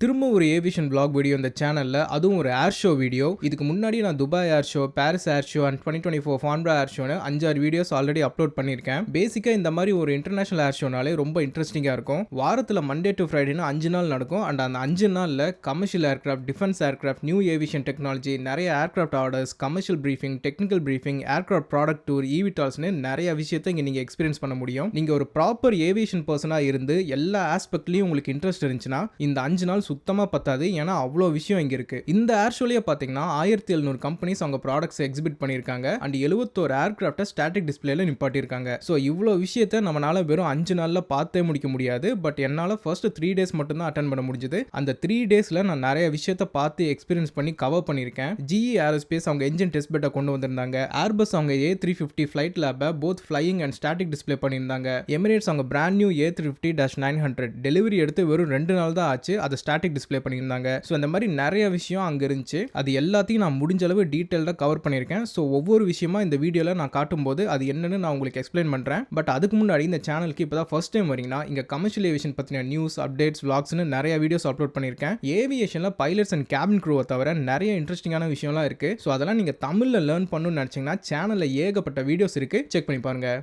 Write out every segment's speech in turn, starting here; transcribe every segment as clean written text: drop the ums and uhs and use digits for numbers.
திரும்ப ஒரு aviation vlog video இந்த சேனல்ல, அதுவும் ஒரு ஏர் ஷோ வீடியோ. இதுக்கு முன்னாடி நான் Dubai air show, Paris air show and 2024 Farnborough air ஷோன்னு 5-6 வீடியோஸ் ஆல்ரெடி அப்லோட் பண்ணியிருக்கேன். பேசிக்கா இந்த மாதிரி ஒரு இன்டர்நேஷனல் ஏர் ஷோனாலே ரொம்ப இன்ட்ரெஸ்டிங்கா இருக்கும். வாரத்தில் மண்டே டு ஃப்ரைடேன்னு 5 நாள் நடக்கும். அண்ட் அந்த 5 நாளில் commercial aircraft, defence aircraft, new aviation technology, நிறைய aircraft orders, commercial briefing, technical briefing, aircraft product tour, ஈவிடால்ஸ்னு நிறைய விஷயத்தை இங்கே நீங்கள் எக்ஸ்பீரியன்ஸ் பண்ண முடியும். நீங்கள் ஒரு ப்ராப்பர் ஏவியேஷன் பர்சனாக இருந்து எல்லா ஆஸ்பெக்ட்லையும் உங்களுக்கு இன்ட்ரெஸ்ட் இருந்துச்சுன்னா இந்த 5 நாள் சுத்தமாக பத்தாது. ஏன்னா அவ்வளோ விஷயம் இங்கே இருக்கு. இந்த ஏர் ஷோலேயே பார்த்தீங்கன்னா 1700 கம்பெனிஸ் அவங்க ப்ராடக்ட்ஸ் எக்ஸிபிட் பண்ணியிருக்காங்க. அண்ட் 71 ஏர்கிராஃப்டை ஸ்டாட்டிக் டிஸ்பிளேல நிப்பாட்டியிருக்காங்க. ஸோ இவ்வளோ விஷயத்தை நம்மளால வெறும் 5 நாளில் பார்த்தே முடிக்க முடியாது. பட் என்னால் ஃபர்ஸ்ட் 3 டேஸ் மட்டும் தான் அட்டன் பண்ண முடிஞ்சது. அந்த 3 டேஸில் நான் நிறைய விஷயத்தை பார்த்து எக்ஸ்பீரியன்ஸ் பண்ணி கவர் பண்ணியிருக்கேன். GE ஏரோஸ்பேஸ் அவங்க என்ஜின் டெஸ்ட் பெட்டை கொண்டு வந்திருந்தாங்க. ஏர்பஸ் அவங்க A350 ஃபிளைட் லேபை both flying and static display பண்ணியிருந்தாங்க. எமிரேட்ஸ் அவங்க பிராண்ட் நியூ A350-900 டெலிவரி எடுத்து வெறும் 2 நாள் தான் ஆச்சு. அதை ஸ்டாட்டிக் டிஸ்பிளே பண்ணியிருந்தாங்க. ஸோ இந்த மாதிரி நிறைய விஷயம் அங்கே இருந்துச்சு. அது எல்லாத்தையும் நான் முடிஞ்ச அளவு டீட்டெயில்டாக கவர் பண்ணியிருக்கேன். ஸோ ஒவ்வொரு விஷயமா இந்த வீடியோவில் நான் காட்டும்போது அது என்னன்னு நான் உங்களுக்கு எக்ஸ்பிளைன் பண்ணுறேன். பட் அதுக்கு முன்னாடி இந்த சேனலுக்கு இப்போ தான் ஃபர்ஸ்ட் டைம் வரீங்கன்னா இங்கே கமர்ஷியல் ஏவியேஷன் பற்றின நியூஸ், அப்டேட்ஸ், vlogsன்னு நிறைய வீடியோஸ் அப்லோட் பண்ணியிருக்கேன். ஏவியேஷனில் பைலட்ஸ் அண்ட் கேபின் க்ரூவை தவிர நிறைய இன்ட்ரெஸ்டிங்கான விஷயம்லாம் இருக்குது. ஸோ அதெல்லாம் நீங்கள் தமிழில் லேர்ன் பண்ணணும்னு நினச்சிங்கன்னா சேனலில் ஏகப்பட்ட வீடியோஸ் இருக்குது, செக் பண்ணி பாருங்கள்.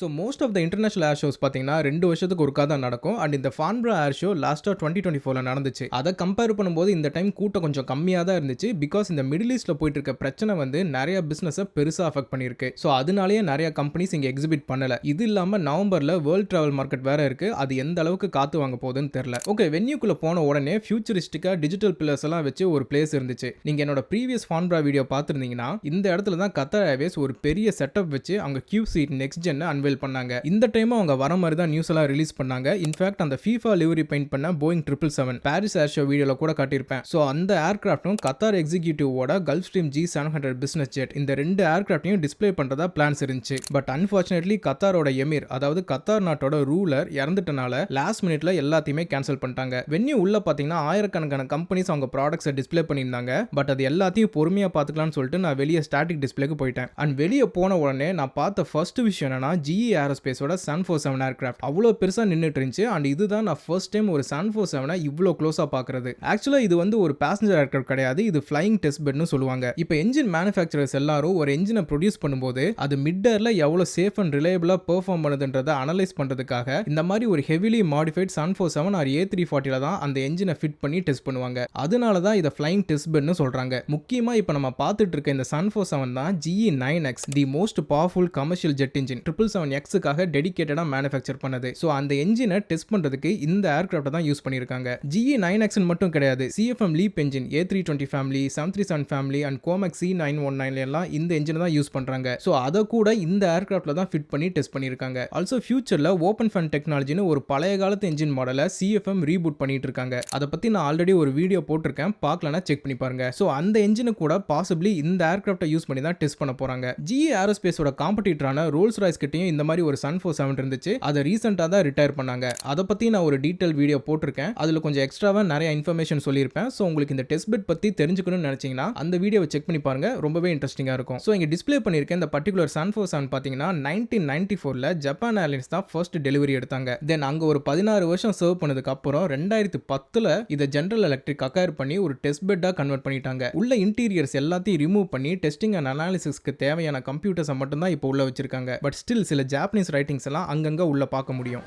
So most of the international air shows பார்த்தீங்கன்னா 2 வருஷத்துக்கு ஒருக்கா தான் நடக்கும். அண்ட் இந்த ஃபான்பரா ஏர் ஷோ லாஸ்ட்டாக 2024 நடந்துச்சு. அதை கம்பேர் பண்ணும்போது இந்த டைம் கூட்டம் கொஞ்சம் கம்மியாக தான் இருந்துச்சு. பிகாஸ் இந்த மிடில் ஈஸ்ட்டில் போயிட்டு இருக்க பிரச்சனை வந்து நிறைய பிஸ்னஸை பெருசாக அஃபெக்ட் பண்ணியிருக்கு. ஸோ அதனாலேயே நிறைய கம்பெனிஸ் இங்கே எக்ஸிபிட் பண்ணலை. இது இல்லாமல் நவம்பரில் வேர்ல்ட் ட்ராவல் மார்க்கெட் வேறு இருக்குது. அது எந்த அளவுக்கு காற்று வாங்க போகுதுன்னு தெரில. ஓகே, வென்யூக்குள்ளே போன உடனே ஃபியூச்சரிஸ்டிக்காக டிஜிட்டல் பில்லர்ஸ் எல்லாம் வச்சு ஒரு பிளேஸ் இருந்துச்சு. நீங்கள் என்னோட ப்ரீவியஸ் ஃபான்பரா வீடியோ பார்த்துருந்தீங்கன்னா இந்த இடத்துல தான் கத்தார் ஏர்வேஸ் ஒரு பெரிய செட்டப் வச்சு அவங்க Q seat next gen unveil பண்ணாங்க. இந்த டைம் அவங்க வர மாதிரி தான் நியூஸ் எல்லாம் ரிலீஸ் பண்ணாங்க. இன்ஃபேக்ட் அந்த FIFA லிவரி பெயிண்ட் பண்ண போயிங் 777 பாரிஸ் ஏர் ஷோ வீடியோல கூட காட்டியிருப்பேன். ஸோ அந்த ஏர்கிராஃப்டும் கத்தார் எக்ஸிக்யூட்டிவோட Gulfstream G700 business jet இந்த 2 ஏர்கிராஃப்டையும் டிஸ்பிளே பண்றதா பிளான்ஸ் இருந்துச்சு. பட் அன்பார்ச்சுனேட்லி கத்தாரோட எமிர், அதாவது கத்தார் நாட்டோட ரூலர் இறந்துட்டனால லாஸ்ட் மினிட்ல எல்லாத்தையுமே கேன்சல் பண்ணிட்டாங்க. வென்யூ உள்ள பாத்தீங்கன்னா ஆயிரக்கணக்கான கம்பெனிஸ் அவங்க ப்ராடக்ட்ஸை டிஸ்பிளே பண்ணியிருந்தாங்க. பட் அது எல்லாத்தையும் பொறுமையா பாத்துக்கலாம்னு சொல்லிட்டு நான் வெளியே ஸ்டாட்டிக் டிஸ்பிளேக்கு போயிட்டேன். அண்ட் வெளியே போன உடனே நான் பார்த்த ஃபர்ஸ்ட் விஷயம் என்னன்னா GE ஏரோஸ்பேஸோட Sun 47 ஏர்கிராஃப்ட் அவ்வளோ பெருசா நின்றுட்டு இருந்துச்சு. அண்ட் இதுதான் நான் ஃபர்ஸ்ட் டைம் ஒரு Sun 47 இவ்வளோ க்ளோஸா பார்க்கறது. ஆக்சுவலா இது வந்து ஒரு பேசஞ்சர் ஏர்கிராஃப்ட் கிடையாது, இது ஃப்ளையிங் டெஸ்ட் பெட்னு சொல்லுவாங்க. இப்போ என்ஜின் மேனுஃபேக்சரர்ஸ் எல்லாரும் ஒரு என்ஜினை ப்ரொடியூஸ் பண்ணும்போது அது மிட் ஏர்ல எவ்வளோ சேஃப் அண்ட் ரிலையபிளா பெர்ஃபார்ம் பண்ணுதுன்றதை அனலைஸ் பண்றதுக்காக இந்த மாதிரி ஒரு heavily modified Sun 47 R A340 தான் அந்த என்ஜினை ஃபிட் பண்ணி டெஸ்ட் பண்ணுவாங்க. அதனால தான் இதை ஃப்ளையிங் டெஸ்ட் பெட்னு சொல்றாங்க. முக்கியமா இப்போ நம்ம பார்த்துட்டு இருக்க இந்த Sun 47 தான் GE9X the most powerful commercial jet engine 777Xக்காக டெடிகேட்டடா மேனுஃபேக்சர் பண்ணது. சோ அந்த என்ஜினை டெஸ்ட் பண்றதுக்கு இந்த ஏர்கிராஃப்ட் தான் யூஸ் பண்ணிருக்காங்க. GE9X மட்டும் கிடையாது, CFM LEAP engine, A320 family, 737 family and Comac C919 எல்லாம் இந்த என்ஜினை தான் யூஸ் பண்றாங்க. சோ அத கூட இந்த ஏர்கிராஃப்ட்ல தான் ஃபிட் பண்ணி டெஸ்ட் பண்ணிருக்காங்க. ஆல்சோ ஃபியூச்சர்ல ஓபன் ஃபன் டெக்னாலஜின்னு ஒரு பழைய காலத்து என்ஜின் மாடலை CFM ரீபூட் பண்ணிட்டு இருக்காங்க. அதை பத்தி நான் ஆல்ரெடி ஒரு வீடியோ போட்டிருக்கேன், பார்க்கலனா செக் பண்ணி பாருங்க. சோ அந்த என்ஜினை கூட பாசிபிளி இந்த ஏர்கிராஃப்ட்டை யூஸ் பண்ணி தான் டெஸ்ட் பண்ண போறாங்க. GE ஏரோஸ்பேஸோட காம்படிட்டரான ரோல்ஸ் ராய்ஸ் கிட்டயும் இந்த மாதிரி ஒரு Sun 47 இருந்துச்சு. அதை ரீசெண்டா தான் ரிட்டையர் பண்ணாங்க. அதை பத்தி நான் ஒரு டீடைல் வீடியோ போட்டிருக்கேன். அதுல கொஞ்சம் எக்ஸ்ட்ராவா நிறைய இன்ஃபர்மேஷன் சொல்லியிருப்பேன். ஸோ உங்களுக்கு இந்த டெஸ்ட் பெட் பத்தி தெரிஞ்சுக்கணும்னு நினைச்சீங்கன்னா அந்த வீடியோவை செக் பண்ணி பாருங்க, ரொம்பவே இன்ட்ரெஸ்டிங்கா இருக்கும். ஸோ இங்க டிஸ்பிளே பண்ணியிருக்க இந்த பர்டிகுலர் Sun 47 பாத்தீங்கன்னா 1994ல ஜப்பான் ஏர்லைன்ஸ் தான் ஃபர்ஸ்ட் டெலிவரி எடுத்தாங்க. தென் அங்க ஒரு 16 வருஷம் சர்வ் பண்ணதுக்கு அப்புறம் 2010ல இதை ஜெனரல் எலக்ட்ரிக் அக்வயர் பண்ணி ஒரு டெஸ்ட் பெட்டா கன்வெர்ட் பண்ணிட்டாங்க. உள்ள இன்டீரியர்ஸ் எல்லாத்தையும் ரிமூவ் பண்ணி டெஸ்டிங் அண்ட் அனாலிசிஸ்க்கு தேவையான கம்ப்யூட்டர்ஸை மட்டும் தான் இப்போ உள்ள வச்சிருக்காங்க. பட் ஸ்டில் சில ஜாப்பனீஸ் ரைட்டிங்ஸ் எல்லாம் அங்கங்க உள்ள பார்க்க முடியும்.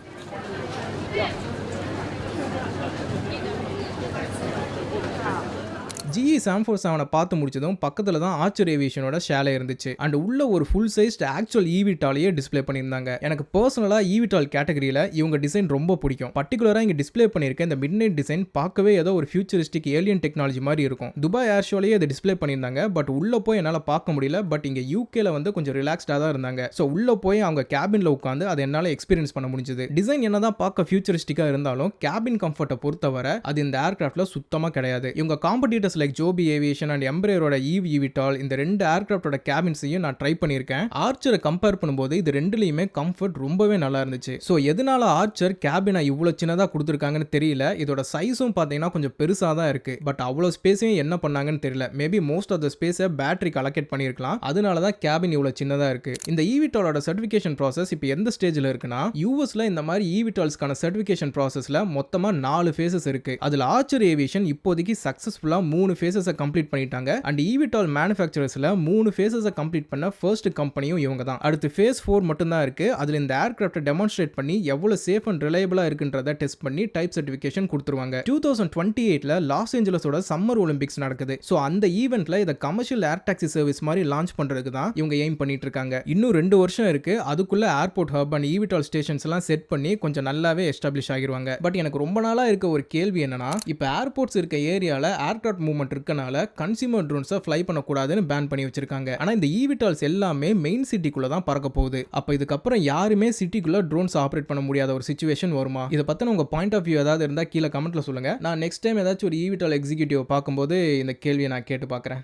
GE 747 பார்த்து முடிச்சதும் பக்கத்துல தான் ஆர்ச்சர் ஏவியேஷனோட ஷேலே இருந்துச்சு. அண்ட் உள்ள ஒரு ஃபுல் சைஸ்ட் ஆக்சுவல் ஈவிடாலையே டிஸ்பிளே பண்ணியிருந்தாங்க. எனக்கு பர்சனலா ஈவிடால் கேட்டகரியில இவங்க டிசைன் ரொம்ப பிடிக்கும். பர்டிகுலரா இங்க டிஸ்பிளே பண்ணியிருக்க இந்த மிட்நைட் டிசைன் பார்க்கவே ஏதோ ஒரு ஃபியூச்சரிஸ்டிக் ஏலியன் டெக்னாலஜி மாதிரி இருக்கும். துபாய் ஏர் ஷோலயே இதை டிஸ்பிளே பண்ணியிருந்தாங்க. பட் உள்ள போய் என்னால் பார்க்க முடியல. பட் இங்க யூகேல வந்து கொஞ்சம் ரிலாக்ஸ்டா தான் இருந்தாங்க. ஸோ உள்ள போய் அவங்க கேபின்ல உட்காந்து அதை என்னால் எக்ஸ்பீரியன்ஸ் பண்ண முடிஞ்சது. டிசைன் என்னதான் பார்க்க ஃபியூச்சரிஸ்டிக்கா இருந்தாலும் கேபின் கம்ஃபர்ட்டை பொறுத்தவரை அது இந்த ஏர்கிராஃப்ட்ல சுத்தமா கிடையாது. இவங்க competitors like Joby Aviation and எம்பரேரோட ஈவ் ஈவிட்டால் இந்த ரெண்டு ஏர்கிராஃப்டோட கேபின்ஸையும் நான் ட்ரை பண்ணியிருக்கேன். ஆர்ச்சரை கம்பேர் பண்ணும்போது இது ரெண்டுலையுமே கம்ஃபர்ட் ரொம்பவே நல்லா இருந்துச்சு. ஸோ எதனால ஆர்ச்சர் கேபினை இவ்வளோ சின்னதாக கொடுத்துருக்காங்கன்னு தெரியல. இதோட சைஸும் பார்த்தீங்கன்னா கொஞ்சம் பெருசாக தான் இருக்கு. பட் அவ்வளோ ஸ்பேஸையும் என்ன பண்ணாங்கன்னு தெரியல. மேபி மோஸ்ட் ஆஃப் த ஸ்பேஸை பேட்டரிக்கு அலோகேட் பண்ணியிருக்கலாம். அதனால தான் கேபின் இவ்வளோ சின்னதாக இருக்கு. இந்த ஈவிட்டாலோட சர்டிஃபிகேஷன் ப்ராசஸ் இப்போ எந்த ஸ்டேஜில் இருக்குன்னா, யூஎஸ்ல இந்த மாதிரி ஈவிட்டால்ஸ்க்கான சர்டிஃபிகேஷன் ப்ராசஸ்ல மொத்தமாக 4 ஃபேஸஸ் இருக்கு. அதில் ஆர்ச்சர் ஏவியேஷன் இப்போதைக்கு சக்ஸஸ்ஃபுல்லாக 3 ஃபேஸஸை கம்ப்ளீட் பண்ணிட்டாங்க. அண்ட் ஈவிட்டால் மேனுஃபேக்சரர்ஸ்ல 3 ஃபேஸஸை கம்ப்ளீட் பண்ண ஃபர்ஸ்ட் கம்பெனியும் இவங்க தான். அடுத்து ஃபேஸ் 4 மட்டும் தான் இருக்கு. அதில் இந்த ஏர்கிராஃப்டை டெமான்ஸ்ட்ரேட் பண்ணி எவ்வளவு சேஃப் அண்ட் ரிலையபிளா இருக்குன்றத டெஸ்ட் பண்ணி டைப் சர்டிஃபிகேஷன் கொடுத்துருவாங்க. 2028ல லாஸ் ஏஞ்சலஸோட சம்மர் ஒலிம்பிக்ஸ் நடக்குது. ஸோ அந்த ஈவெண்ட்ல இதை கமர்ஷியல் ஏர் டாக்ஸி சர்வீஸ் மாதிரி லான்ச் பண்றதுக்கு தான் இவங்க எய்ம் பண்ணிட்டு இருக்காங்க. இன்னும் 2 வருஷம் இருக்கு. அதுக்குள்ள ஏர்போர்ட் ஹப் அண்ட் ஈவிட்டால் ஸ்டேஷன்ஸ் எல்லாம் செட் பண்ணி கொஞ்சம் நல்லாவே எஸ்டாப்ளிஷ் ஆகிருவாங்க. பட் எனக்கு ரொம்ப நாளா இருக்க ஒரு கேள்வி என்னன்னா, இப்போ ஏர்போர்ட்ஸ் இருக்க ஏரியால ஏர்கிராஃப்ட் மூவ்மெண்ட் இருக்கனால கன்சியூமர் ட்ரோன்ஸை ஃப்ளை பண்ணக்கூடாதுன்னு பேன் பண்ணி வச்சிருக்காங்க. ஆனா இந்த ஈவிட்டால்ஸ் எல்லாமே மெயின் சிட்டிக்குள்ள தான் பறக்க போகுது. அப்ப இதுக்கப்புறம் யாருமே சிட்டிக்குள்ள ட்ரோன்ஸ் ஆப்ரேட் பண்ண முடியாத ஒரு சிச்சுவேஷன் வருமா? இதை பத்தின உங்க பாயிண்ட் ஆஃப் வியூ ஏதாவது இருந்தா கீழே கமெண்ட்ல சொல்லுங்க. நான் நெக்ஸ்ட் டைம் ஏதாச்சும் ஒரு ஈவிட்டால் எக்ஸிக்யூட்டிவ் பார்க்கும்போது இந்த கேள்வியை நான் கேட்டு பார்க்குறேன்.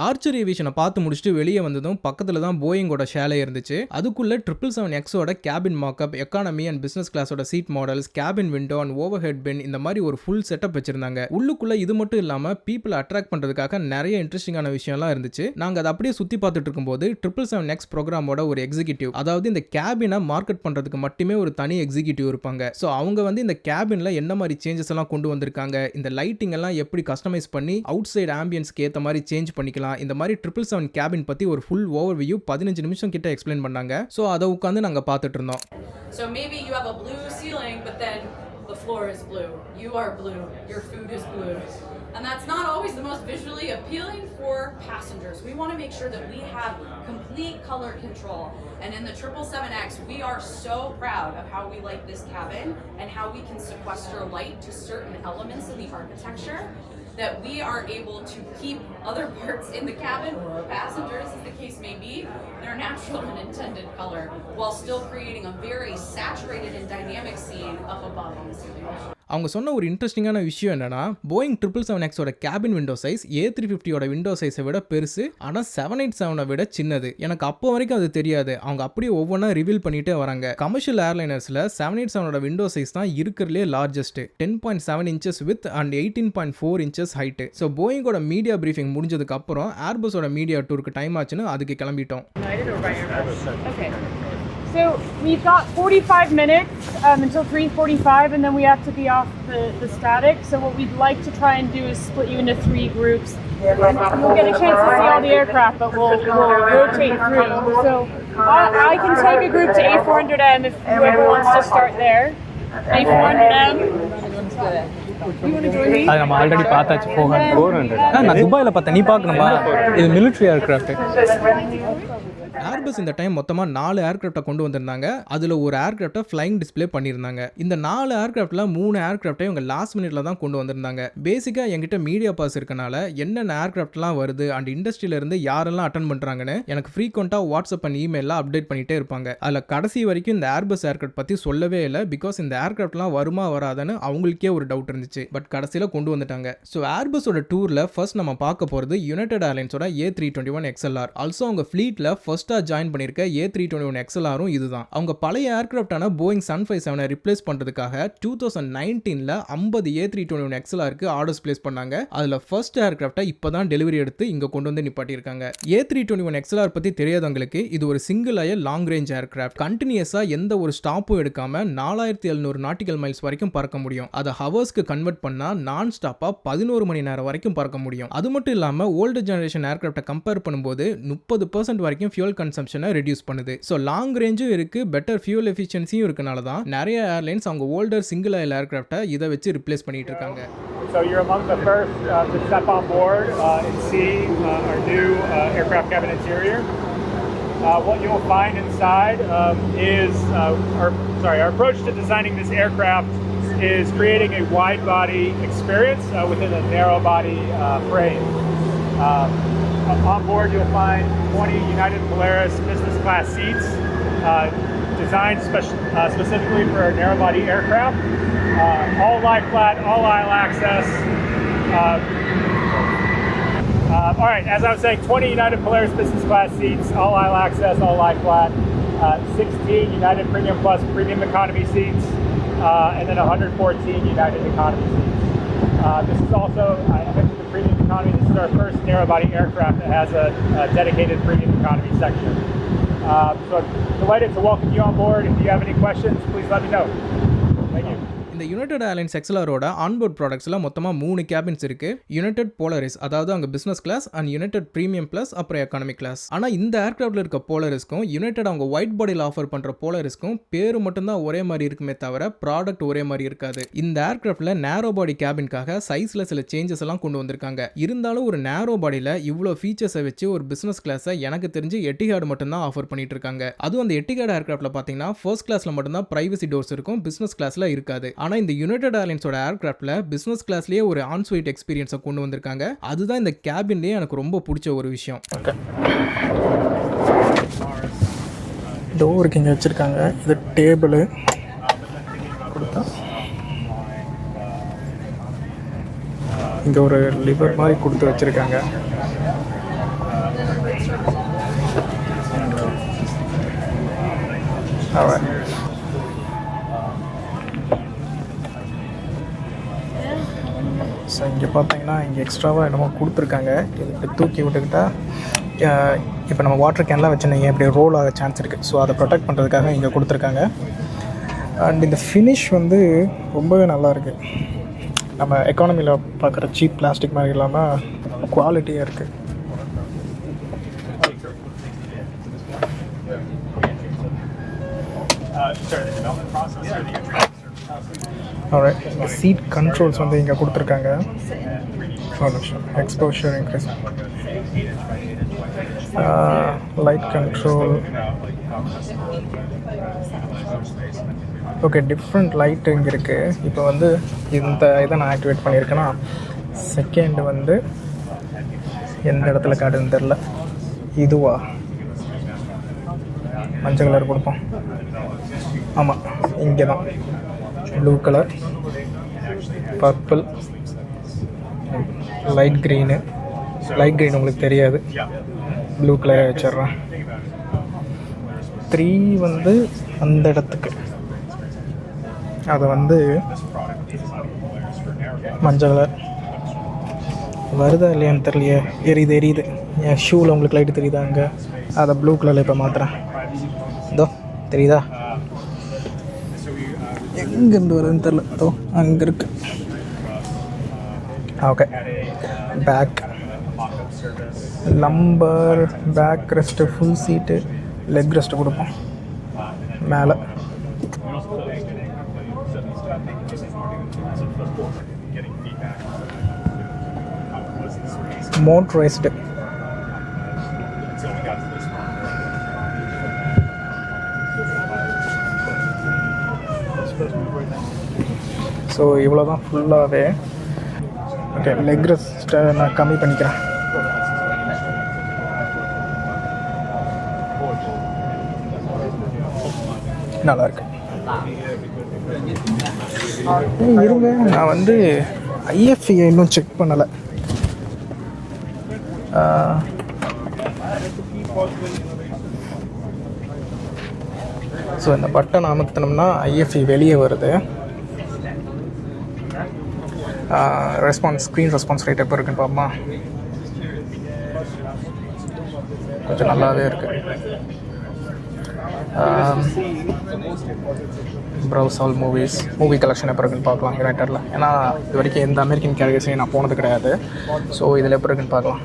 ஆர்ச்சர் ஏவியேஷனை பார்த்து முடிச்சுட்டு வெளியே வந்ததும் பக்கத்தில் தான் போயிங்கோட ஷேலே இருந்துச்சு. அதுக்குள்ள 777Xோட cabin markup, economy and business கிளாஸோட seat models, cabin window and overhead bin இந்த மாதிரி ஒரு ஃபுல் செட்டப் வச்சிருந்தாங்க. உள்ளுக்குள்ள இது மட்டும் இல்லாமல் பீப்புளை அட்ராக்ட் பண்ணுறதுக்காக நிறைய இன்ட்ரெஸ்டிங்கான விஷயம்லாம் இருந்துச்சு. நாங்கள் அதை அப்படியே சுற்றி பார்த்துட்டு இருக்கும்போது 777X ப்ரோக்ராமோட ஒரு எக்ஸிக்யூட்டிவ், அதாவது இந்த கேபினை மார்க்கெட் பண்ணுறதுக்கு மட்டுமே ஒரு தனி எக்ஸிக்யூட்டிவ் இருப்பாங்க. ஸோ அவங்க வந்து இந்த கேபினில் என்ன மாதிரி சேஞ்சஸ் எல்லாம் கொண்டு வந்திருக்காங்க, இந்த லைட்டிங் எல்லாம் எப்படி கஸ்டமைஸ் பண்ணி அவுட் சைட் ஆம்பியன்ஸ்க்கு ஏற்ற மாதிரி சேஞ்ச் பண்ணிக்கலாம், இந்த மாதிரி 777 கேபின் பத்தி ஒரு ஃபுல் ஓவர்வியூ 15 நிமிஷம் கிட்ட எக்ஸ்பிளைன் பண்ணாங்க. சோ அத உட்கார்ந்து நாங்க பார்த்துட்டு இருந்தோம். So maybe you have a blue ceiling but then the floor is blue. You are blue. Your food is blue. And that's not always the most visually appealing for passengers. We want to make sure that we have complete color control. And in the 777X, we are so proud of how we like this cabin and how we can sequester light to certain elements of the architecture, that we are able to keep other parts in the cabin for passengers, as the case may be, their natural and intended color, while still creating a very saturated and dynamic scene up above on the ceiling. அவங்க சொன்ன ஒரு இன்ட்ரெஸ்டிங்கான விஷயம் என்னன்னா, Boeing 777Xோட cabin window size A350யோட window சைஸை விட பெருசு, ஆனால் 787 விட சின்னது. எனக்கு அப்போ வரைக்கும் அது தெரியாது. அவங்க அப்படியே ஒவ்வொன்றா ரிவீல் பண்ணிட்டே வராங்க. கமர்ஷியல் ஏர்லைனர்ஸில் 787 விண்டோ சைஸ் தான் இருக்கிறதுலே largest, 10.7 inches width and 18.4 inches height. So போயிங்கோட மீடியா பிரீஃபிங் முடிஞ்சதுக்கு அப்புறம் ஏர்பஸோட மீடியா டூருக்கு டைம் ஆச்சுன்னு அதுக்கு கிளம்பிட்டோம். So we've got 45 minutes until 3:45, and then we have to be off the static. So what we'd like to try and do is split you into 3 groups. And you'll get a chance to see all the aircraft, but we'll rotate through. So I can take a group to A400M if whoever wants to start there. A400M. You want to join me? அது நம்ம already பார்த்தாச்சு. 400. நான் துபாயில பார்த்தேன். நீ பார்க்கணுமா? இது military aircraft. Airbus இந்த டைம் மொத்தமாக 4 ஏர்கிராஃப்டை கொண்டு வந்திருந்தாங்க. அதில் ஒரு ஏர்கிராஃப்டை ஃப்ளைங் டிஸ்பிளே பண்ணியிருந்தாங்க. இந்த 4 ஏர்கிராஃப்டில் 3 ஏர்கிராஃப்டை இவங்க லாஸ்ட் மினிட்ல தான் கொண்டு வந்திருந்தாங்க. பேசிக்காக என்கிட்ட மீடியா பாஸ் இருக்கனால என்னென்ன ஏர்கிராஃப்ட்லாம் வருது அண்ட் இண்டஸ்ட்ரியிலேருந்து யாரெல்லாம் அட்டன் பண்ணுறாங்கன்னு எனக்கு ஃப்ரீக்வெண்ட்டாக வாட்ஸ்அப் அண்ட் இமெயிலில் அப்டேட் பண்ணிகிட்டே இருப்பாங்க. அதில் கடைசி வரைக்கும் இந்த ஏர்பஸ் ஏர்கிராஃப்ட் பற்றி சொல்லவே இல்லை. பிகாஸ் இந்த ஏர்கிராஃப்ட்லாம் வருமா வராதுன்னு அவங்களுக்கே ஒரு டவுட் இருந்துச்சு. பட் கடைசியில் கொண்டு வந்துட்டாங்க. ஸோ ஏர்பஸோட டூரில் ஃபர்ஸ்ட் நம்ம பார்க்க போகிறது யுனைடெட் ஏர்லைன்ஸோட A321 XLR. ஆல்சோ அவங்க ஃப்ளீட்டில் ஃபர்ஸ்ட்டாக ஜாயின் பண்ணியிருக்க A321 XLR இதுதான். அவங்க பழைய ஏர்கிராஃப்டான போயிங் 757 ரிப்ளேஸ் பண்ணுறதுக்காக 2019ல் 50 A321 XLRக்கு ஆர்டர்ஸ் பிளேஸ் பண்ணாங்க. அதில் ஃபர்ஸ்ட் ஏர்கிராஃப்டை இப்போ தான் டெலிவரி எடுத்து இங்கே கொண்டு வந்து நிப்பாட்டியிருக்காங்க. A321 XLR பற்றி தெரியாதவங்களுக்கு இது ஒரு சிங்கிள் அயர் லாங் ரேஞ்ச் ஏர்கிராஃப்ட். கண்டினியூஸாக எந்த ஒரு ஸ்டாப்பும் எடுக்காமல் 4700 நாட்டிக்கல் மைல்ஸ் வரைக்கும் பறக்க முடியும். அதை ஹவர்ஸ்க்கு கன்வெர்ட் பண்ணால் நான் ஸ்டாப்பாக 11 மணி நேரம் வரைக்கும் பறக்க முடியும். அது மட்டும் இல்லாமல் ஓல்டு ஜெனரேஷன் ஏர்கிராஃப்டை கம்பேர் பண்ணும்போது 30% வரைக்கும் ஃபியூல் கன்சம்ஷனை ரெடியூஸ் பண்ணுது. ஸோ லாங் ரேஞ்சும் இருக்கு, பெட்டர் ஃபியூல் எஃபிஷியன்சியும் இருக்கனால தான் நிறைய ஏர்லைன்ஸ் அவங்க ஓல்டர் சிங்கிள் அயல் ஏர்கிராஃப்டை இதை வச்சு ரிப்ளேஸ் பண்ணிட்டு இருக்காங்க. So you're among the first to step on board and see our new aircraft cabin interior. What you'll find inside is our approach to designing this aircraft is creating a wide body experience within a narrow body frame. On board you'll find 20 United Polaris business class seats designed specifically for narrow-body aircraft. All lie flat, all aisle access. All right, as I was saying, 20 United Polaris business class seats, all aisle access, all lie flat. 16 United Premium Plus Premium Economy seats, and then 114 United Economy seats. This is also, I mentioned the Premium Economy, this is our first narrow-body aircraft that has a dedicated Premium Economy section. So I'm delighted to welcome you on board. If you have any questions, please let me know. Thank you. இந்த united airlines எக்ஸலரோட onboard ப்ராடக்ட்ஸில் மொத்தமாக 3 cabins இருக்குது. United Polaris, அதாவது அங்கே business class, and united premium plus, அப்புறம் economic class. ஆனால் இந்த ஏர்க்ராஃப்டில் இருக்க போலரிஸ்க்கும் யுனைடெட் அவங்க ஒயிட் பாடியில் ஆஃபர் பண்ணுற போலரிஸ்க்கும் பேரு மட்டும்தான் ஒரே மாதிரி இருக்குமே தவிர ப்ராடக்ட் ஒரே மாதிரி இருக்காது. இந்த ஏர்க்ராஃப்டில் நேரோ பாடி கேபின்காக சைஸில் சில சேஞ்சஸ் எல்லாம் கொண்டு வந்திருக்காங்க. இருந்தாலும் ஒரு நேரோ பாடியில் இவ்வளோ ஃபீச்சர்ஸை வச்சு ஒரு பிஸ்னஸ் கிளாஸை எனக்கு தெரிஞ்சு எட்டிஹாட் மட்டும்தான் ஆஃபர் பண்ணிட்டு இருக்காங்க. அதுவும் அந்த எட்டிஹாட் ஏர்க்ராஃப்டில் பார்த்தீங்கன்னா ஃபர்ஸ்ட் கிளாஸில் மட்டும்தான் பிரைவசி டோர்ஸ் இருக்கும், பிஸ்னஸ் கிளாஸில் இருக்காது. ஆனால் இந்த யுனைடெட் ஏர்லைன்ஸோட ஏர்க்ராஃப்ட்ல பிசினஸ் கிளாஸ்லயே ஒரு ஆன்சைட் எக்ஸ்பீரியன்ஸை கொண்டு வந்திருக்காங்க. அதுதான் இந்த கேபின்லயே எனக்கு ரொம்ப பிடிச்ச ஒரு விஷயம். டோருக்கு இங்கே வச்சுருக்காங்க. இது டேபிள் கொடுத்தா இங்கே ஒரு லிவர் மாதிரி கொடுத்து வச்சுருக்காங்க. ஸோ இங்கே பார்த்தீங்கன்னா இங்கே எக்ஸ்ட்ராவாக என்னமோ கொடுத்துருக்காங்க. இது தூக்கி விட்டுக்கிட்டா இப்போ நம்ம வாட்டர் கேன்லாம் வச்சுருந்தீங்க இப்படி ரோல் ஆக சான்ஸ் இருக்குது. ஸோ அதை ப்ரொடெக்ட் பண்ணுறதுக்காக இங்கே கொடுத்துருக்காங்க. அண்ட் இந்த ஃபினிஷ் வந்து ரொம்பவே நல்லாயிருக்கு. நம்ம எக்கானமியில் பார்க்குற சீப் பிளாஸ்டிக் மாதிரி இல்லாமல் குவாலிட்டியாக இருக்குது. Alright, the seat controls வந்து இங்கே கொடுத்துருக்காங்க. Exposure increase, light control. Okay, different light இங்கே இருக்குது. இப்போ வந்து இந்த இதை நான் ஆக்டிவேட் பண்ணியிருக்கேன்னா செகண்ட் வந்து எந்த இடத்துல காட்டுதுன்னு தெரில. இதுவா மஞ்சள் கலர் கொடுப்போம். ஆமாம், இங்கே தான் blue colour, purple, light green. Light green உங்களுக்கு தெரியாது, ப்ளூ கலரை வச்சிட்றேன். 3 வந்து அந்த இடத்துக்கு, அதை வந்து மஞ்சள் கலர் வருதா இல்லையான்னு தெரியலையே. எரியுது. என் ஷூவில் உங்களுக்கு லைட்டு தெரியுதா அங்கே? அதை ப்ளூ கலரில் இப்போ மாற்றுறேன். இதோ தெரியுதா? எங்கேருந்து வருதுன்னு தெரில. ஓ, அங்கே இருக்கு. Okay, back lumbar, back rest, full seat, leg rest கொடுப்போம். மேலே மோட்டரைஸ்டு. ஸோ இவ்வளோ தான் ஃபுல்லாகவே. ஓகே, லெக் ரெஸ்ட்டை நான் கம்மி பண்ணிக்கிறேன். நல்லாயிருக்கு. இருங்க, நான் வந்து ஐஎஃப்ஐ இன்னும் செக் பண்ணலை. ஸோ இந்த பட்டன் அமுத்தினோம்னா ஐஎஃப்ஐ வெளியே வருது. ஸ்க்ரீன் ரெஸ்பான்ஸ் ரேட் எப்போ இருக்குன்னு பார்ப்போமா? கொஞ்சம் நல்லாவே இருக்குது. ப்ரௌஸ் ஆல் மூவி கலெக்ஷன் எப்போ இருக்குன்னு பார்க்கலாம் யுனைட்டடில். ஏன்னா இது வரைக்கும் எந்த அமெரிக்கன் கேரியர்ஸையும் நான் போனது கிடையாது. ஸோ இதில் எப்போ இருக்குன்னு பார்க்கலாம்.